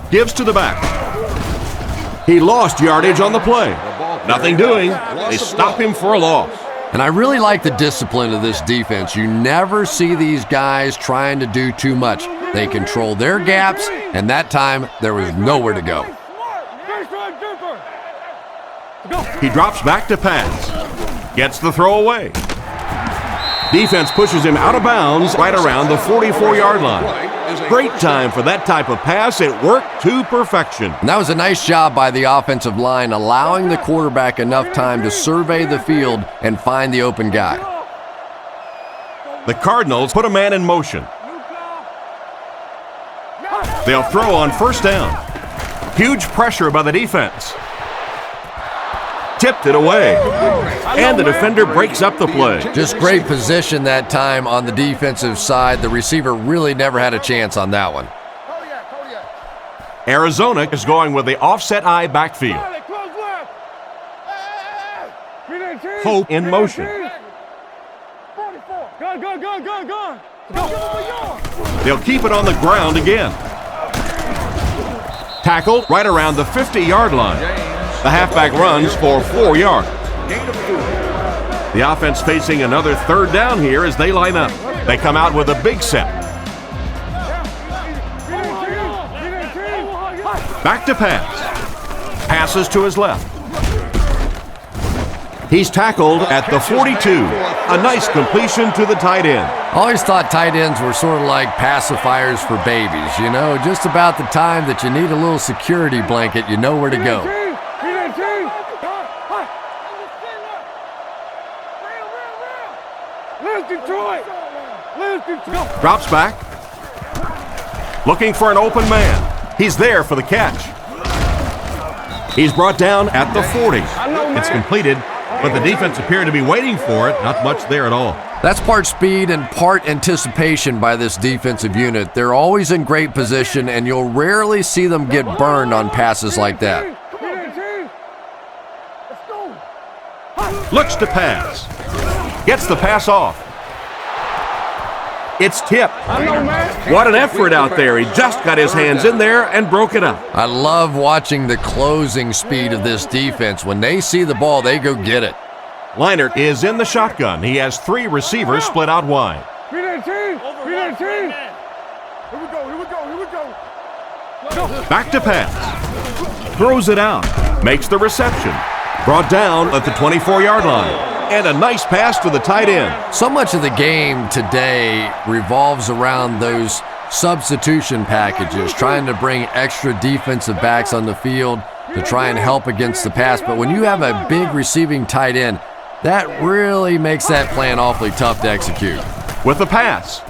Gives to the back. He lost yardage on the play. Nothing doing. They stop him for a loss. And I really like the discipline of this defense. You never see these guys trying to do too much. They control their gaps, and that time there was nowhere to go. He drops back to pass. Gets the throw away. Defense pushes him out of bounds right around the 44-yard line. Great time for that type of pass. It worked to perfection. And that was a nice job by the offensive line, allowing the quarterback enough time to survey the field and find the open guy. The Cardinals put a man in motion. They'll throw on first down. Huge pressure by the defense. Tipped it away. And the defender breaks up the play. Just great position that time on the defensive side. The receiver really never had a chance on that one. Arizona is going with the offset eye backfield. Hope in motion. They'll keep it on the ground again. Tackled right around the 50-yard line. The halfback runs for 4 yards. The offense facing another third down here as they line up. They come out with a big set. Back to pass. Passes to his left. He's tackled at the 42. A nice completion to the tight end. Always thought tight ends were sort of like pacifiers for babies. You know, just about the time that you need a little security blanket, you know where to go. Drops back. Looking for an open man. He's there for the catch. He's brought down at the 40. It's completed, but the defense appeared to be waiting for it. Not much there at all. That's part speed and part anticipation by this defensive unit. They're always in great position, and you'll rarely see them get burned on passes like that. Looks to pass. Gets the pass off. It's tipped. What an effort out there. He just got his hands in there and broke it up. I love watching the closing speed of this defense. When they see the ball, they go get it. Leinart is in the shotgun. He has 3 receivers split out wide. Back to pass. Throws it out. Makes the reception. Brought down at the 24-yard line. And a nice pass to the tight end. So much of the game today revolves around those substitution packages, trying to bring extra defensive backs on the field to try and help against the pass. But when you have a big receiving tight end, that really makes that plan awfully tough to execute. With the pass.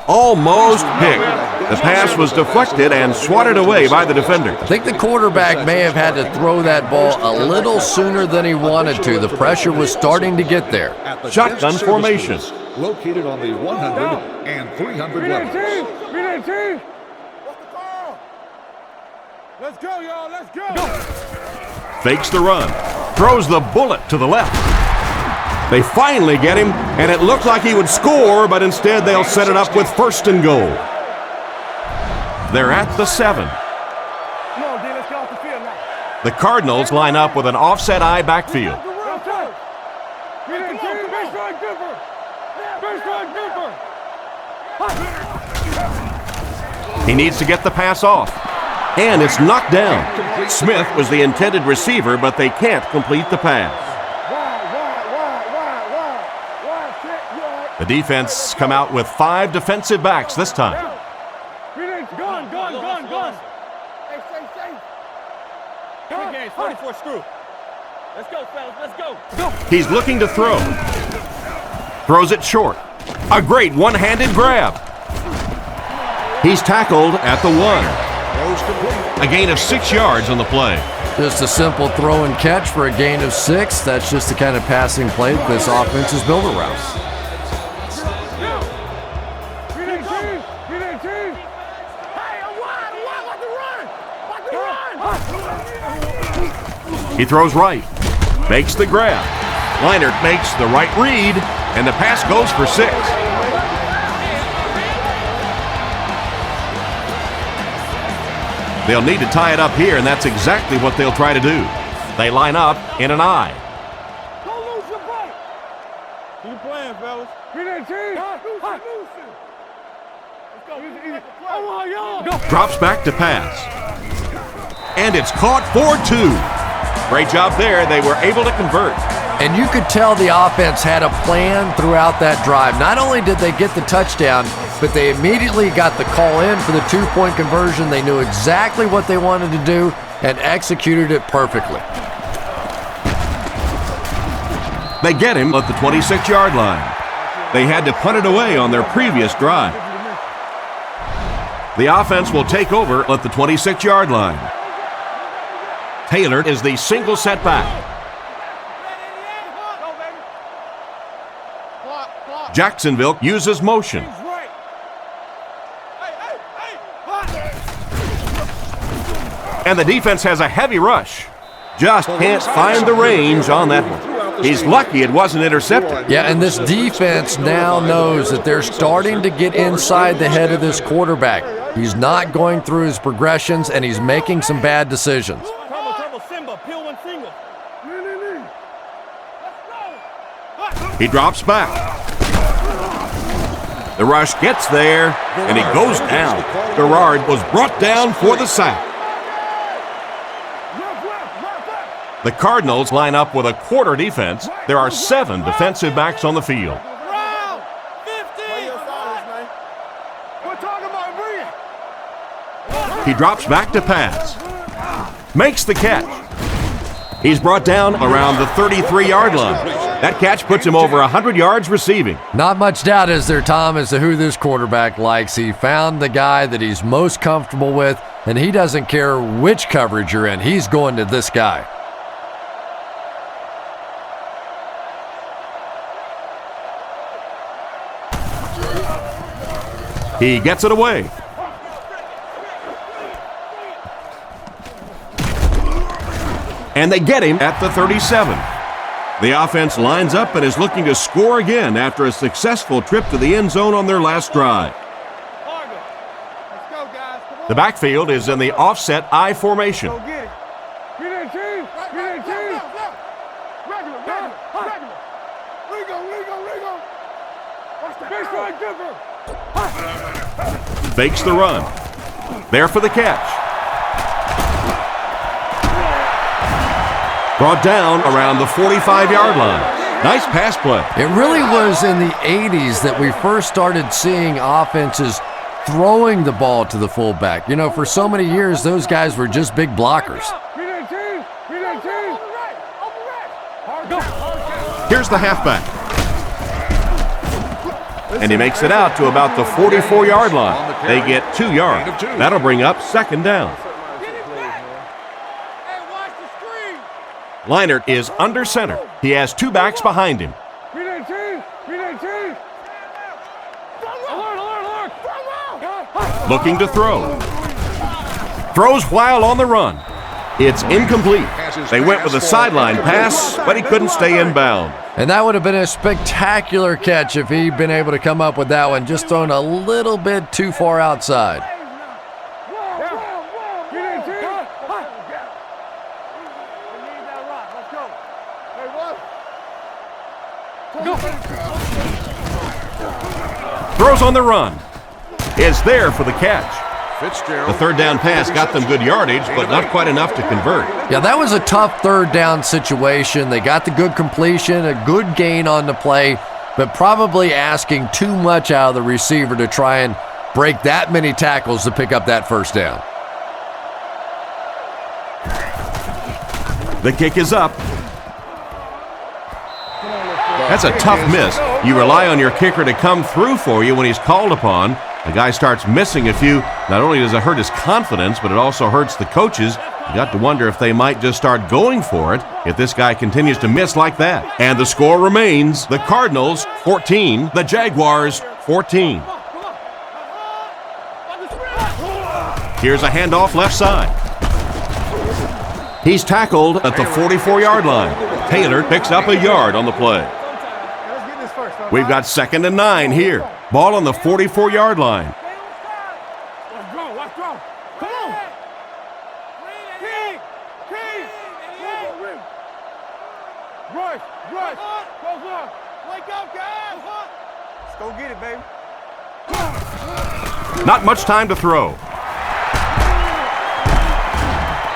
Almost picked. The pass was deflected and swatted away by the defender. I think the quarterback may have had to throw that ball a little sooner than he wanted to. The pressure was starting to get there. Shotgun formation. Located on the 100 and 300 levels. Let's go, y'all. Let's go. Fakes the run. Throws the bullet to the left. They finally get him, and it looked like he would score, but instead they'll set it up with 1st and goal. They're at the 7. Come on, D, let's get off the field now. The Cardinals line up with an offset eye backfield. He needs to get the pass off. And it's knocked down. Smith was the intended receiver, but they can't complete the pass. The defense come out with 5 defensive backs this time. Gun. Hey, safe. Quick game, 44 screw. Let's go, fellas. Let's go. He's looking to throw. Throws it short. A great one-handed grab. He's tackled at the 1. A gain of 6 yards on the play. Just a simple throw and catch for a gain of 6. That's just the kind of passing play that this offense is built around. He throws right, makes the grab. Leinart makes the right read, and the pass goes for 6. They'll need to tie it up here, and that's exactly what they'll try to do. They line up in an I. Don't lose your break. Keep playing, fellas. Let's go. Drops back to pass. And it's caught for 2. Great job there. They were able to convert. And you could tell the offense had a plan throughout that drive. Not only did they get the touchdown, but they immediately got the call in for the 2-point conversion. They knew exactly what they wanted to do and executed it perfectly. They get him at the 26-yard line. They had to punt it away on their previous drive. The offense will take over at the 26-yard line. Taylor is the single setback. Jacksonville uses motion. And the defense has a heavy rush. Just can't find the range on that one. He's lucky it wasn't intercepted. Yeah, and this defense now knows that they're starting to get inside the head of this quarterback. He's not going through his progressions, and he's making some bad decisions. He drops back. The rush gets there, and he goes down. Garrard was brought down for the sack. The Cardinals line up with a quarter defense. There are 7 defensive backs on the field. He drops back to pass. Makes the catch. He's brought down around the 33-yard line. That catch puts him over 100 yards receiving. Not much doubt, is there, Tom, as to who this quarterback likes. He found the guy that he's most comfortable with, and he doesn't care which coverage you're in. He's going to this guy. He gets it away. And they get him at the 37. The offense lines up and is looking to score again after a successful trip to the end zone on their last drive. The backfield is in the offset I formation. Fakes the run. There for the catch. Brought down around the 45-yard line. Nice pass play. It really was in the 80s that we first started seeing offenses throwing the ball to the fullback. You know, for so many years, those guys were just big blockers. Here's the halfback. And he makes it out to about the 44-yard line. They get 2 yards. That'll bring up 2nd down. Leinart is under center. He has 2 backs behind him. Looking to throw. Throws while on the run. It's incomplete. They went with a sideline pass, but he couldn't stay in bounds. And that would have been a spectacular catch if he'd been able to come up with that one, just thrown a little bit too far outside. Throws on the run. Is there for the catch. The third down pass got them good yardage, but not quite enough to convert. Yeah, that was a tough third down situation. They got the good completion, a good gain on the play, but probably asking too much out of the receiver to try and break that many tackles to pick up that first down. The kick is up. That's a tough miss. You rely on your kicker to come through for you when he's called upon. The guy starts missing a few. Not only does it hurt his confidence, but it also hurts the coaches. You got to wonder if they might just start going for it if this guy continues to miss like that. And the score remains the Cardinals 14, the Jaguars 14. Here's a handoff left side. He's tackled at the 44-yard line. Taylor picks up a yard on the play. We've got 2nd and 9 here. Ball on the 44-yard line. Let's go. Come on. King. Rush. Go on. Wake up, guys. Let's go get it, baby. Not much time to throw.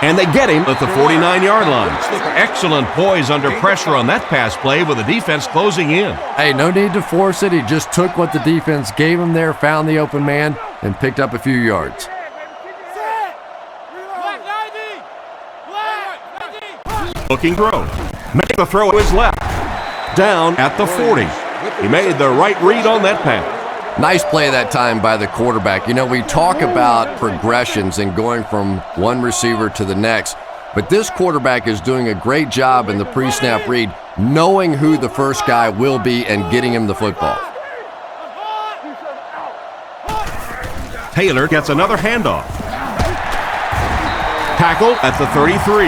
And they get him at the 49-yard line. Excellent poise under pressure on that pass play with the defense closing in. Hey, no need to force it. He just took what the defense gave him there, found the open man, and picked up a few yards. Looking throw. Make the throw to his left. Down at the 40. He made the right read on that pass. Nice play that time by the quarterback. You know, we talk about progressions and going from one receiver to the next, but this quarterback is doing a great job in the pre-snap read, knowing who the first guy will be and getting him the football. Taylor gets another handoff. Tackle at the 33.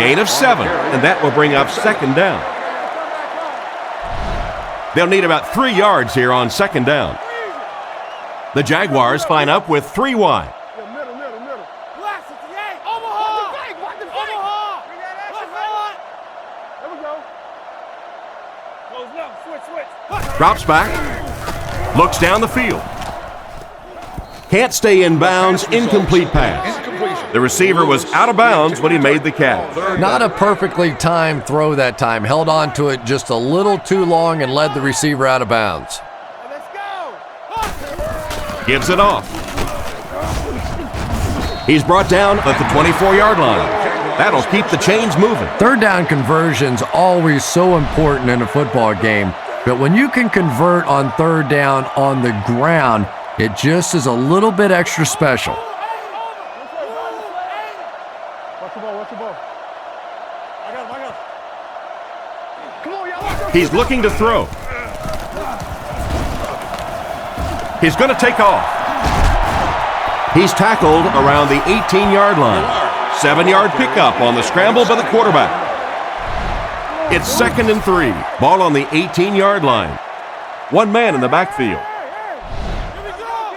Gain of 7, and that will bring up 2nd down. They'll need about 3 yards here on 2nd down. The Jaguars line up with 3 wide. Middle. Blast it, Omaha. There we go. Close up. Switch. Drops back. Looks down the field. Can't stay in bounds. Incomplete pass. The receiver was out of bounds when he made the catch. Not a perfectly timed throw that time. Held on to it just a little too long and led the receiver out of bounds. Let's go. Gives it off. He's brought down at the 24-yard line. That'll keep the chains moving. Third down conversion's always so important in a football game, but when you can convert on third down on the ground, it just is a little bit extra special. Watch the ball. I got him. Come on, y'all. He's looking to throw. He's going to take off. He's tackled around the 18-yard line. 7-yard pickup on the scramble by the quarterback. It's 2nd and 3. Ball on the 18-yard line. 1 man in the backfield. Here we go.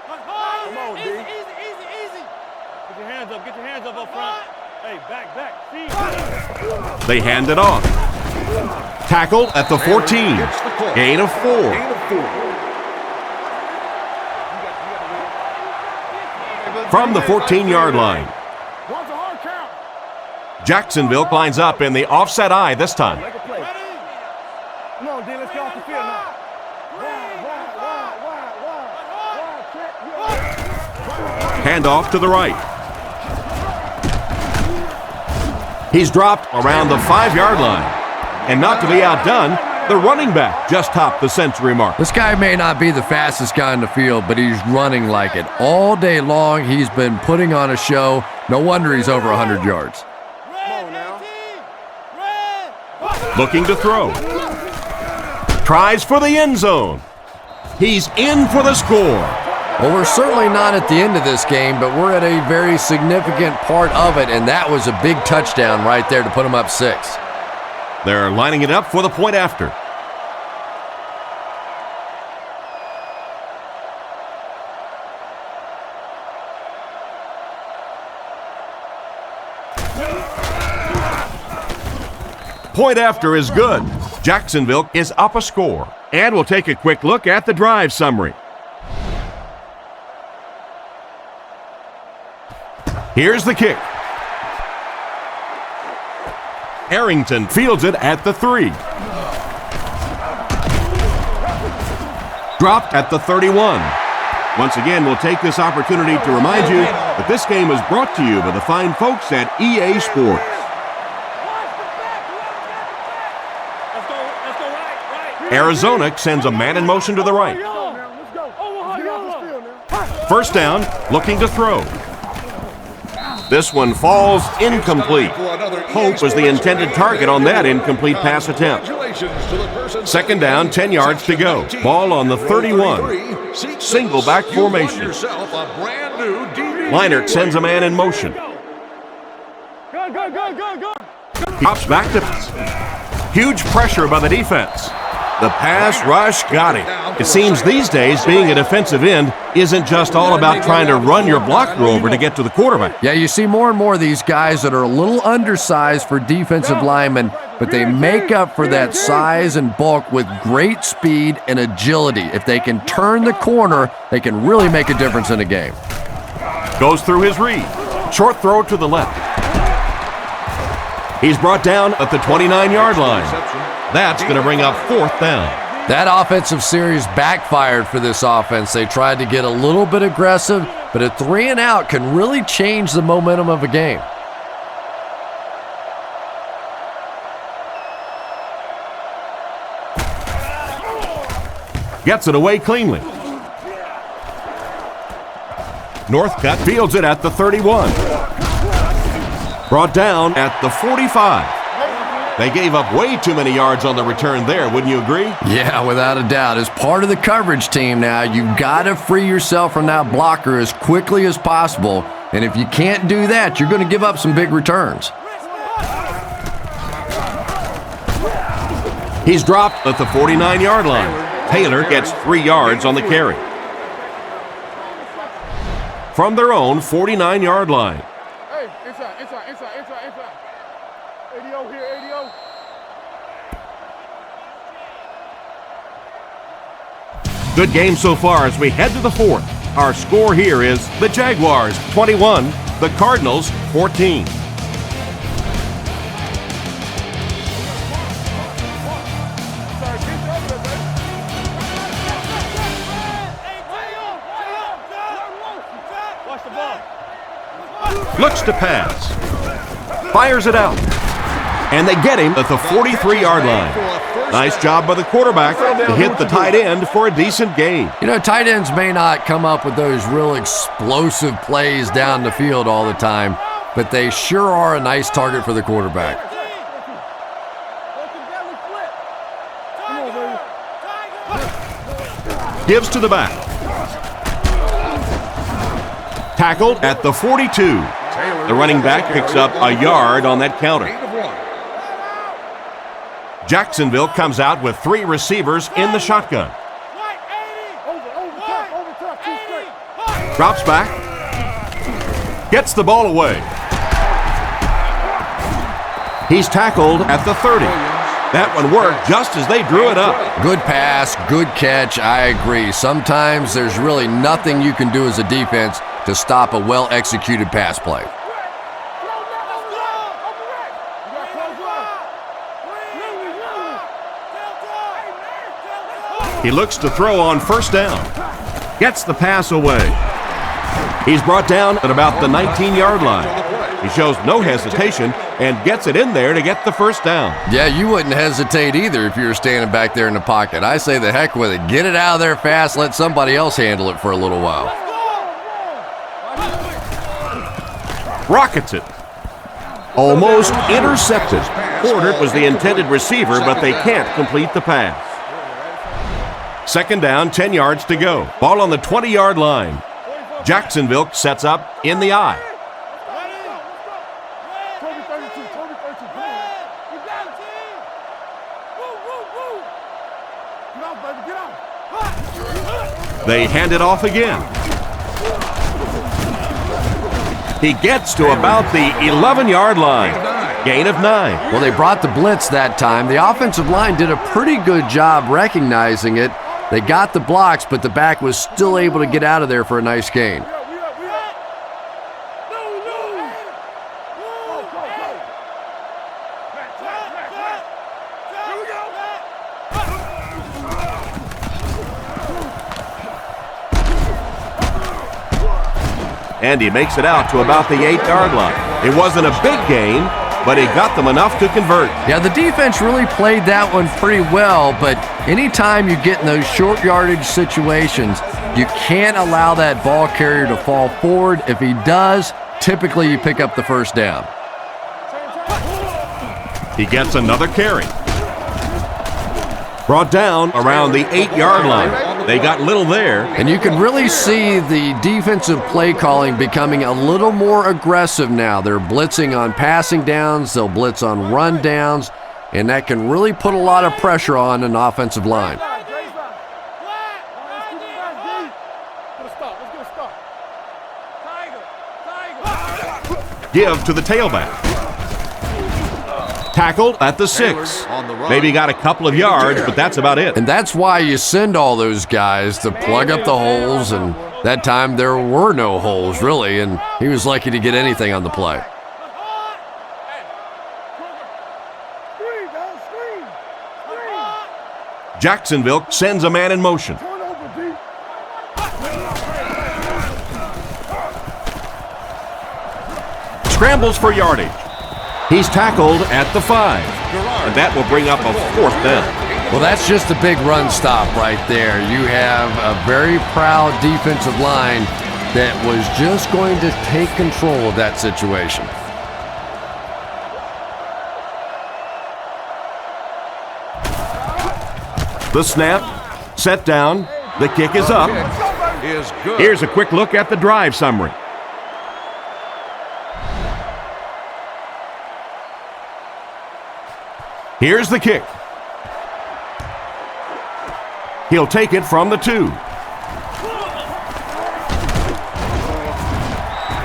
Come on, D. Easy. Get your hands up front. Hey, back. They hand it off. Tackled at the 14. Gain of 4. From the 14-yard line. Jacksonville lines up in the offset eye this time. Come on, D, let's get off the field now. Handoff to the right. He's dropped around the 5-yard line. And not to be outdone, the running back just topped the century mark. This guy may not be the fastest guy in the field, but he's running like it. All day long, he's been putting on a show. No wonder he's over 100 yards. Looking to throw. Tries for the end zone. He's in for the score. Well, we're certainly not at the end of this game, but we're at a very significant part of it, and that was a big touchdown right there to put him up 6. They're lining it up for the point after. Point after is good. Jacksonville is up a score. And we'll take a quick look at the drive summary. Here's the kick. Arrington fields it at the 3. Dropped at the 31. Once again, we'll take this opportunity to remind you that this game is brought to you by the fine folks at EA Sports. Arizona sends a man in motion to the right. First down, looking to throw. This one falls incomplete. Hope was the intended target on that incomplete pass attempt. Second down, 10 yards to go. Ball on the 31. Single back formation. Leinart sends a man in motion. Drops back to huge pressure by the defense. The pass rush got him. It seems these days being a defensive end isn't just all about trying to run your blocker over to get to the quarterback. Yeah, you see more and more of these guys that are a little undersized for defensive linemen, but they make up for that size and bulk with great speed and agility. If they can turn the corner, they can really make a difference in a game. Goes through his read. Short throw to the left. He's brought down at the 29-yard line. That's going to bring up fourth down. That offensive series backfired for this offense. They tried to get a little bit aggressive, but a 3 and out can really change the momentum of a game. Gets it away cleanly. Northcutt fields it at the 31. Brought down at the 45. They gave up way too many yards on the return there, wouldn't you agree? Yeah, without a doubt. As part of the coverage team now, you've got to free yourself from that blocker as quickly as possible. And if you can't do that, you're going to give up some big returns. He's dropped at the 49-yard line. Taylor gets 3 yards on the carry. From their own 49-yard line. Hey, inside. ADO here, ADO. Good game so far as we head to the fourth. Our score here is the Jaguars 21, the Cardinals 14. Looks to pass. Fires it out. And they get him at the 43-yard line. Nice job by the quarterback to hit the tight end for a decent gain. You know, tight ends may not come up with those real explosive plays down the field all the time, but they sure are a nice target for the quarterback. Gives to the back. Tackled at the 42. The running back picks up a yard on that counter. Jacksonville comes out with 3 receivers in the shotgun. Drops back. Gets the ball away. He's tackled at the 30. That one worked just as they drew it up. Good pass, good catch, I agree. Sometimes there's really nothing you can do as a defense to stop a well-executed pass play. He looks to throw on first down. Gets the pass away. He's brought down at about the 19-yard line. He shows no hesitation and gets it in there to get the first down. Yeah, you wouldn't hesitate either if you were standing back there in the pocket. I say the heck with it. Get it out of there fast. Let somebody else handle it for a little while. Rockets it. Almost intercepted. Fordert was the intended receiver, but they can't complete the pass. Second down, 10 yards to go. Ball on the 20-yard line. Jacksonville sets up in the I. They hand it off again. He gets to about the 11-yard line. Gain of 9. Well, they brought the blitz that time. The offensive line did a pretty good job recognizing it. They got the blocks, but the back was still able to get out of there for a nice gain. And he makes it out to about the 8-yard line. It wasn't a big gain, but he got them enough to convert. Yeah, the defense really played that one pretty well, but anytime you get in those short yardage situations, you can't allow that ball carrier to fall forward. If he does, typically you pick up the first down. He gets another carry. Brought down around the 8-yard line. They got little there. And you can really see the defensive play calling becoming a little more aggressive now. They're blitzing on passing downs, they'll blitz on run downs, and that can really put a lot of pressure on an offensive line. Give to the tailback. Tackled at the 6. Maybe got a couple of yards, but that's about it. And that's why you send all those guys to plug up the holes, and that time there were no holes, really, and he was lucky to get anything on the play. Jacksonville sends a man in motion. Scrambles for yardage. He's tackled at the 5, and that will bring up a 4th down. Well, that's just a big run stop right there. You have a very proud defensive line that was just going to take control of that situation. The snap, set down, the kick is up. Here's a quick look at the drive summary. Here's the kick. He'll take it from the 2.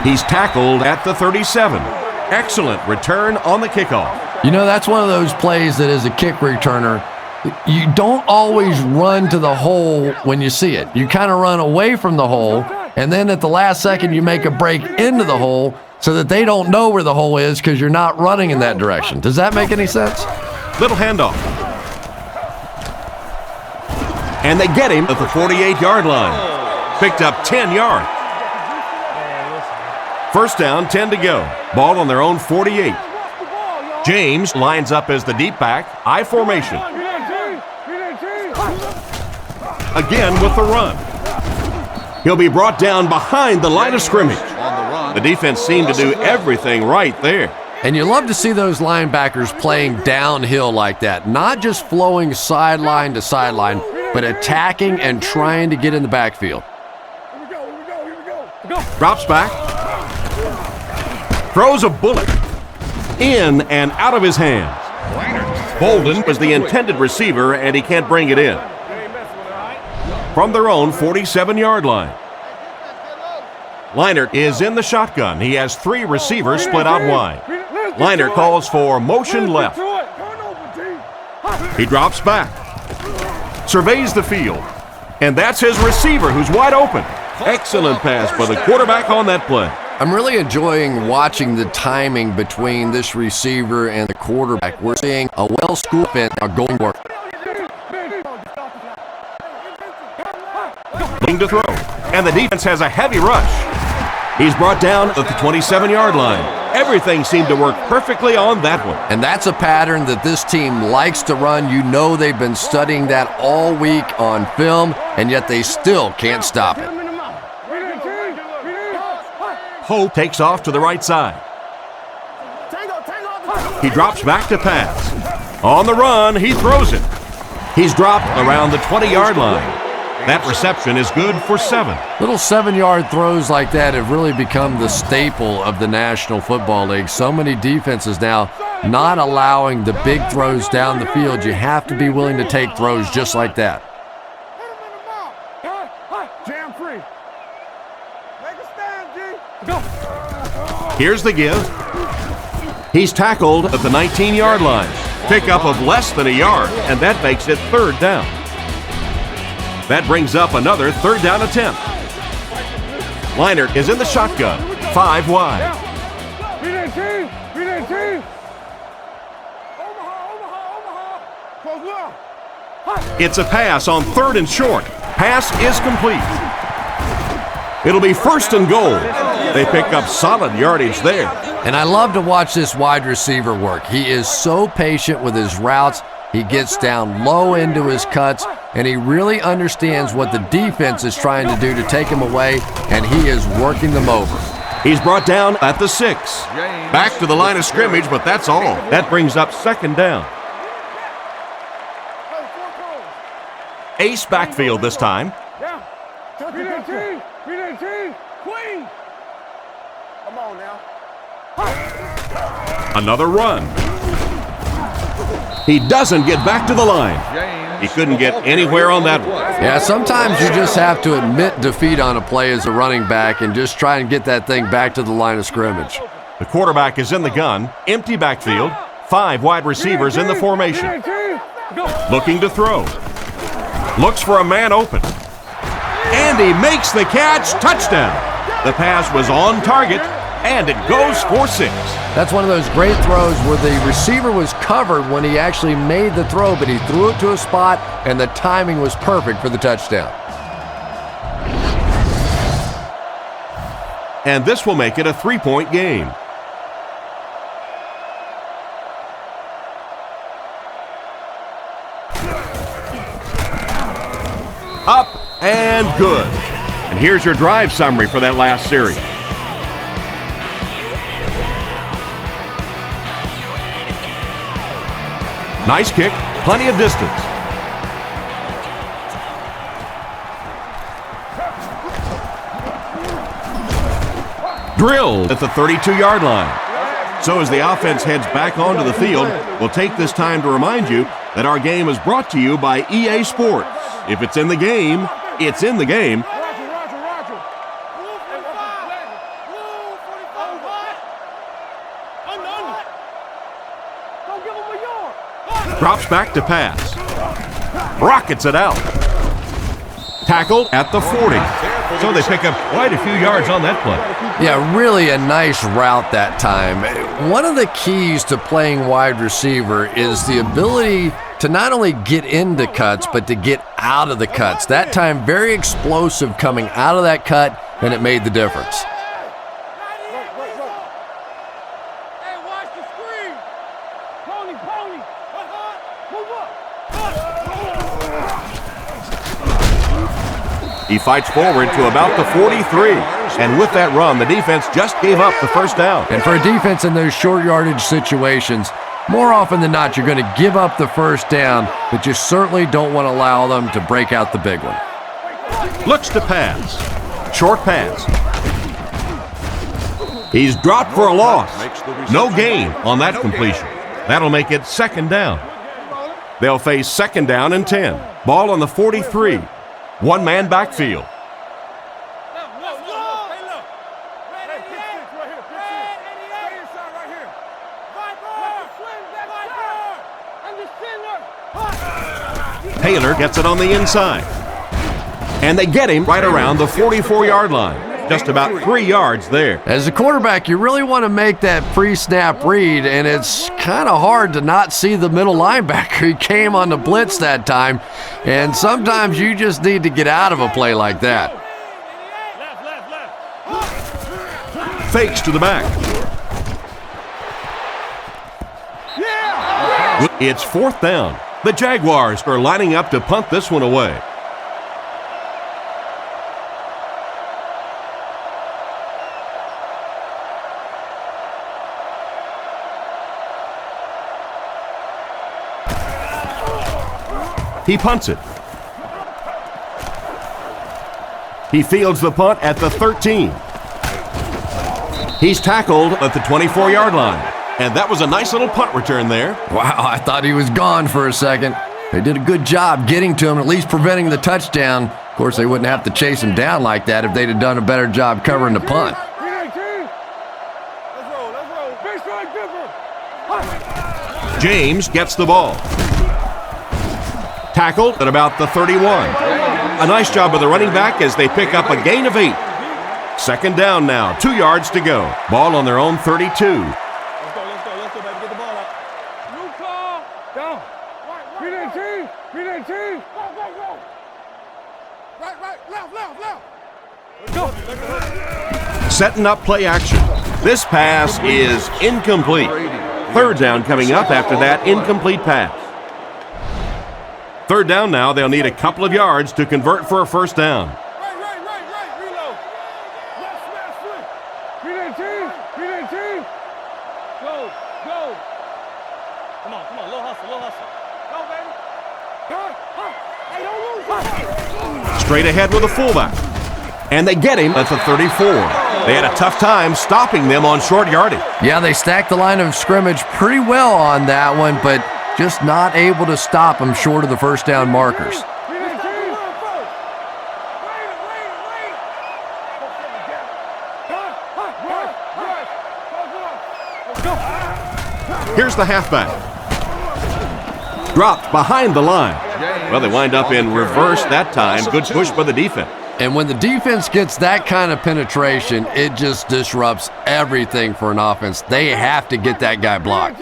He's tackled at the 37. Excellent return on the kickoff. You know, that's one of those plays that as a kick returner, you don't always run to the hole when you see it. You kind of run away from the hole, and then at the last second you make a break into the hole so that they don't know where the hole is because you're not running in that direction. Does that make any sense? Little handoff. And they get him at the 48-yard line. Picked up 10 yards. First down, 10 to go. Ball on their own 48. James lines up as the deep back, I formation. Again with the run. He'll be brought down behind the line of scrimmage. The defense seemed to do everything right there. And you love to see those linebackers playing downhill like that, not just flowing sideline to sideline, but attacking and trying to get in the backfield. Drops back. Throws a bullet. In and out of his hands. Bolden was the intended receiver, and he can't bring it in. From their own 47-yard line. Leinart is in the shotgun. He has 3 receivers split out wide. Leinart calls for motion left. He drops back. Surveys the field. And that's his receiver who's wide open. Excellent pass by the quarterback on that play. I'm really enjoying watching the timing between this receiver and the quarterback. We're seeing a well-schooled offense now going work. Looking to throw. And the defense has a heavy rush. He's brought down at the 27-yard line. Everything seemed to work perfectly on that one. And that's a pattern that this team likes to run. You know they've been studying that all week on film, and yet they still can't stop it. Hope takes off to the right side. He drops back to pass. On the run, he throws it. He's dropped around the 20-yard line. That reception is good for 7. Little 7-yard throws like that have really become the staple of the National Football League. So many defenses now not allowing the big throws down the field. You have to be willing to take throws just like that. Jam free. Make a stand, G. Go. Here's the give. He's tackled at the 19-yard line. Pickup of less than a yard, and that makes it 3rd down. That brings up another 3rd down attempt. Leinart is in the shotgun, 5 wide. It's a pass on 3rd and short. Pass is complete. It'll be 1st and goal. They pick up solid yardage there. And I love to watch this wide receiver work. He is so patient with his routes. He gets down low into his cuts, and he really understands what the defense is trying to do to take him away, and he is working them over. He's brought down at the 6. Back to the line of scrimmage, but that's all. That brings up 2nd down. Ace backfield this time. Queen! Come on now. Another run. He doesn't get back to the line. He couldn't get anywhere on that one. Yeah, sometimes you just have to admit defeat on a play as a running back and just try and get that thing back to the line of scrimmage. The quarterback is in the gun, empty backfield, 5 wide receivers in the formation. Looking to throw. Looks for a man open. And he makes the catch. Touchdown. The pass was on target, and it goes for 6. That's one of those great throws where the receiver was covered when he actually made the throw, but he threw it to a spot, and the timing was perfect for the touchdown. And this will make it a 3-point game. Up and good. And here's your drive summary for that last series. Nice kick, plenty of distance. Drilled at the 32-yard line. So as the offense heads back onto the field, we'll take this time to remind you that our game is brought to you by EA Sports. If it's in the game, it's in the game. Drops back to pass. Rockets it out. Tackled at the 40. So they pick up quite a few yards on that play. Yeah, really a nice route that time. One of the keys to playing wide receiver is the ability to not only get into cuts, but to get out of the cuts. That time, very explosive coming out of that cut, and it made the difference. He fights forward to about the 43. And with that run, the defense just gave up the 1st down. And for a defense in those short yardage situations, more often than not, you're going to give up the 1st down, but you certainly don't want to allow them to break out the big one. Looks to pass. Short pass. He's dropped for a loss. No gain on that completion. That'll make it 2nd down. They'll face 2nd down and 10. Ball on the 43. One-man backfield. Taylor gets it on the inside. And they get him right around the 44-yard line. Just about 3 yards there. As a quarterback, you really want to make that pre-snap read, and it's kind of hard to not see the middle linebacker. He came on the blitz that time, and sometimes you just need to get out of a play like that. Fakes to the back. It's 4th down. The Jaguars are lining up to punt this one away. He punts it. He fields the punt at the 13. He's tackled at the 24-yard line. And that was a nice little punt return there. Wow, I thought he was gone for a second. They did a good job getting to him, at least preventing the touchdown. Of course, they wouldn't have to chase him down like that if they'd have done a better job covering the punt. James gets the ball. Tackled at about the 31. A nice job of the running back as they pick up a gain of 8. 2nd down now, 2 yards to go. Ball on their own 32. Let's go, baby. Get the ball out. New call. Down. Right. Go. Right, left. Let's go. Setting up play action. This pass is incomplete. Third down coming up after that incomplete pass. Third down now. They'll need a couple of yards to convert for a first down. Right. Reload. Left smash free. Read that team. Go. Come on. Low hustle. Go, baby. Hey, don't lose. Straight ahead with a fullback. And they get him at the 34. They had a tough time stopping them on short yardage. Yeah, they stacked the line of scrimmage pretty well on that one, but just not able to stop them short of the first down markers. Here's the halfback. Dropped behind the line. Well, they wind up in reverse that time. Good push by the defense. And when the defense gets that kind of penetration, it just disrupts everything for an offense. They have to get that guy blocked.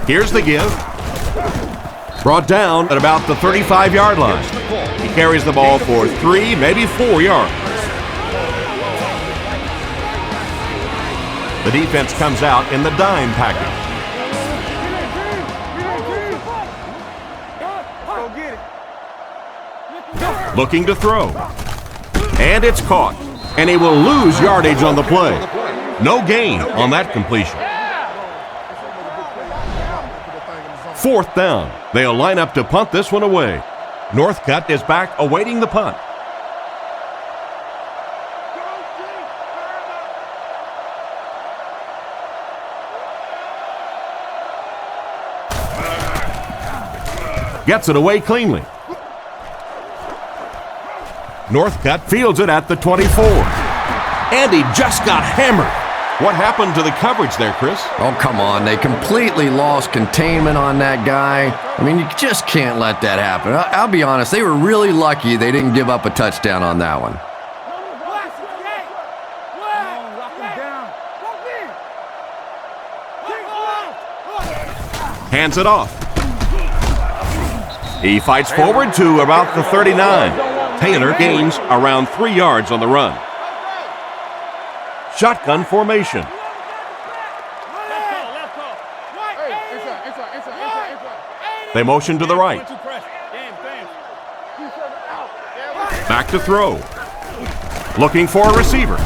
Here's the give. Brought down at about the 35-yard line. He carries the ball for 3, maybe 4 yards. The defense comes out in the dime package. Looking to throw. And it's caught. And he will lose yardage on the play. No gain on that completion. Fourth down. They'll line up to punt this one away. Northcutt is back awaiting the punt. Gets it away cleanly. Northcutt fields it at the 24. And he just got hammered. What happened to the coverage there, Chris? Oh, come on. They completely lost containment on that guy. I mean, you just can't let that happen. I'll be honest, they were really lucky they didn't give up a touchdown on that one. Hands it off. He fights forward to about the 39. Taylor gains around 3 yards on the run. Shotgun formation. They motion to the right. Back to throw. Looking for a receiver.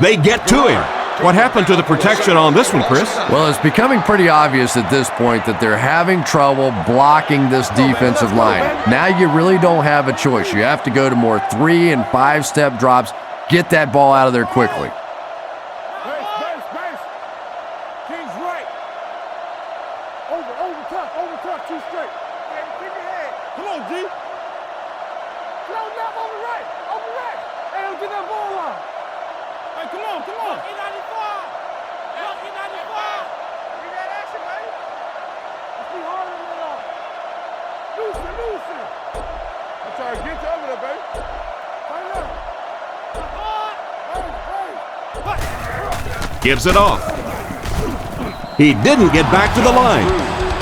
They get to him. What happened to the protection on this one, Chris? Well, it's becoming pretty obvious at this point that they're having trouble blocking this defensive line. Now you really don't have a choice. You have to go to more 3- and 5-step drops. Get that ball out of there quickly. King's right. Over top, 2 straight. Keep your head. Come on, G. Slow down over right. Hey, don't get that ball out. Hey, come on. E95. We got action, baby. Let's be harder than that. Loosen. I'm trying to get you over there, baby. Fight up. Gives it off. He didn't get back to the line.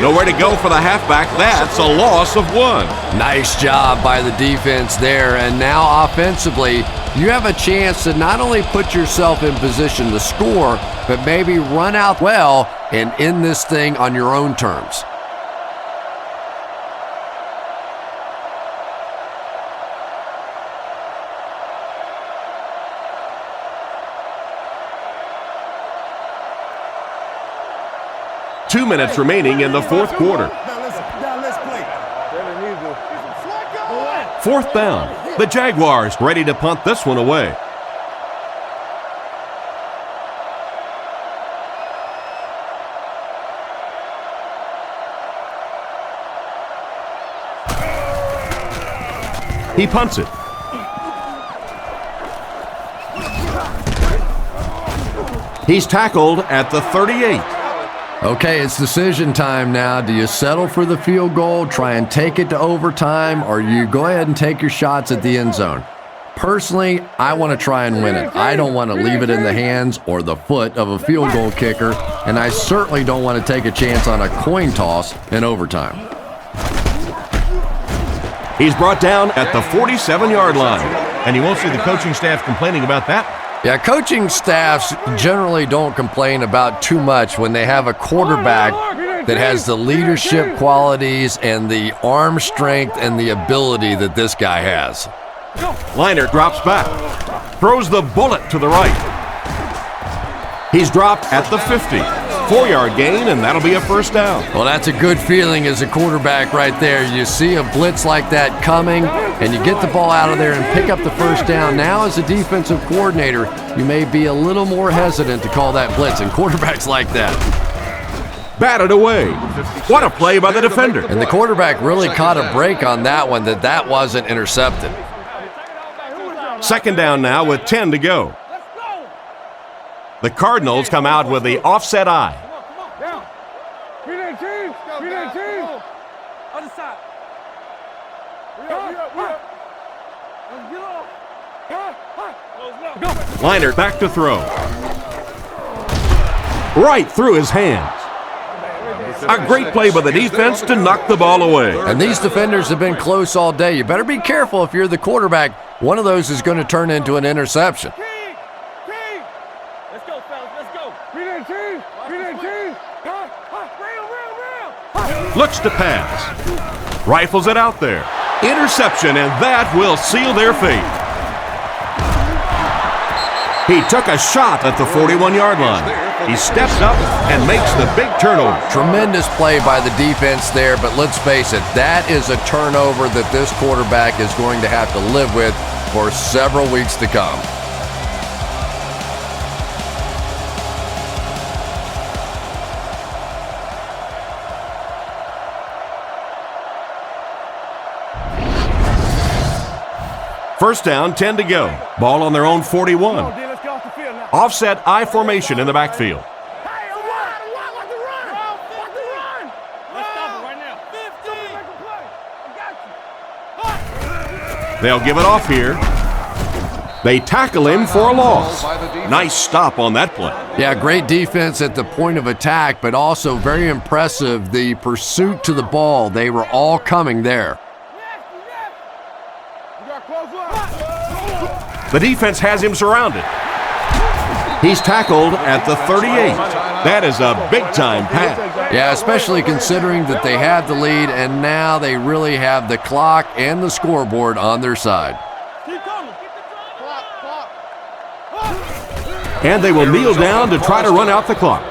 Nowhere to go for the halfback. That's a loss of 1. Nice job by the defense there. And now offensively, you have a chance to not only put yourself in position to score, but maybe run out well and end this thing on your own terms. Two minutes remaining in the fourth quarter. Now let's play. Fourth down. The Jaguars ready to punt this one away. He punts it. He's tackled at the 38. Okay, it's decision time now. Do you settle for the field goal, try and take it to overtime, or you go ahead and take your shots at the end zone? Personally, I want to try and win it. I don't want to leave it in the hands or the foot of a field goal kicker, and I certainly don't want to take a chance on a coin toss in overtime. He's brought down at the 47-yard line. And you won't see the coaching staff complaining about that. Yeah, coaching staffs generally don't complain about too much when they have a quarterback that has the leadership qualities and the arm strength and the ability that this guy has. Liner drops back, throws the bullet to the right. He's dropped at the 50. 4-yard gain, and that'll be a first down. Well, that's a good feeling as a quarterback right there. You see a blitz like that coming, and you get the ball out of there and pick up the first down. Now, as a defensive coordinator, you may be a little more hesitant to call that blitz, and quarterbacks like that. Batted away. What a play by the defender. And the quarterback really caught a break on that one, that wasn't intercepted. Second down now with 10 to go. The Cardinals come out with the offset eye. Liner back to throw. Right through his hands. A great play by the defense to knock the ball away. And these defenders have been close all day. You better be careful if you're the quarterback. One of those is going to turn into an interception. Looks to pass. Rifles it out there. Interception, and that will seal their fate. He took a shot at the 41-yard line. He steps up and makes the big turnover. Tremendous play by the defense there, but let's face it, that is a turnover that this quarterback is going to have to live with for several weeks to come. First down, 10 to go. Ball on their own 41. Offset I formation in the backfield. They'll give it off here. They tackle him for a loss. Nice stop on that play. Yeah, great defense at the point of attack, but also very impressive the pursuit to the ball. They were all coming there. The defense has him surrounded. He's tackled at the 38. That is a big-time pass. Yeah, especially considering that they had the lead, and now they really have the clock and the scoreboard on their side. And they will kneel down to try to run out the clock.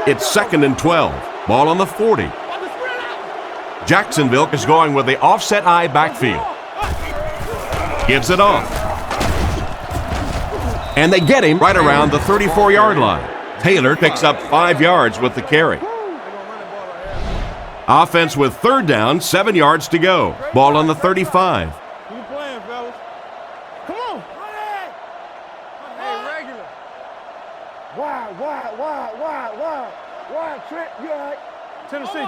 It's 2nd and 12. Ball on the 40. Jacksonville is going with the offset I backfield. Gives it off. And they get him right around the 34-yard line. Taylor picks up 5 yards with the carry. Offense with third down, 7 yards to go. Ball on the 35. Keep playing, fellas. Come on. Hey, regular. Wide, Trent, you all right? Tennessee.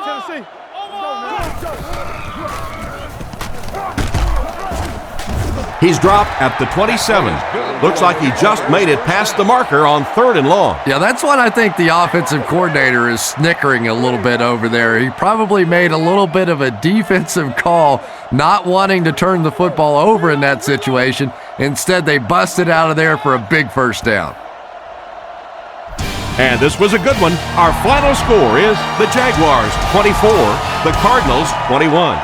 He's dropped at the 27. Looks like he just made it past the marker on 3rd and long. Yeah, that's what I think the offensive coordinator is snickering a little bit over there. He probably made a little bit of a defensive call, not wanting to turn the football over in that situation. Instead, they busted out of there for a big first down. And this was a good one. Our final score is the Jaguars 24, the Cardinals 21.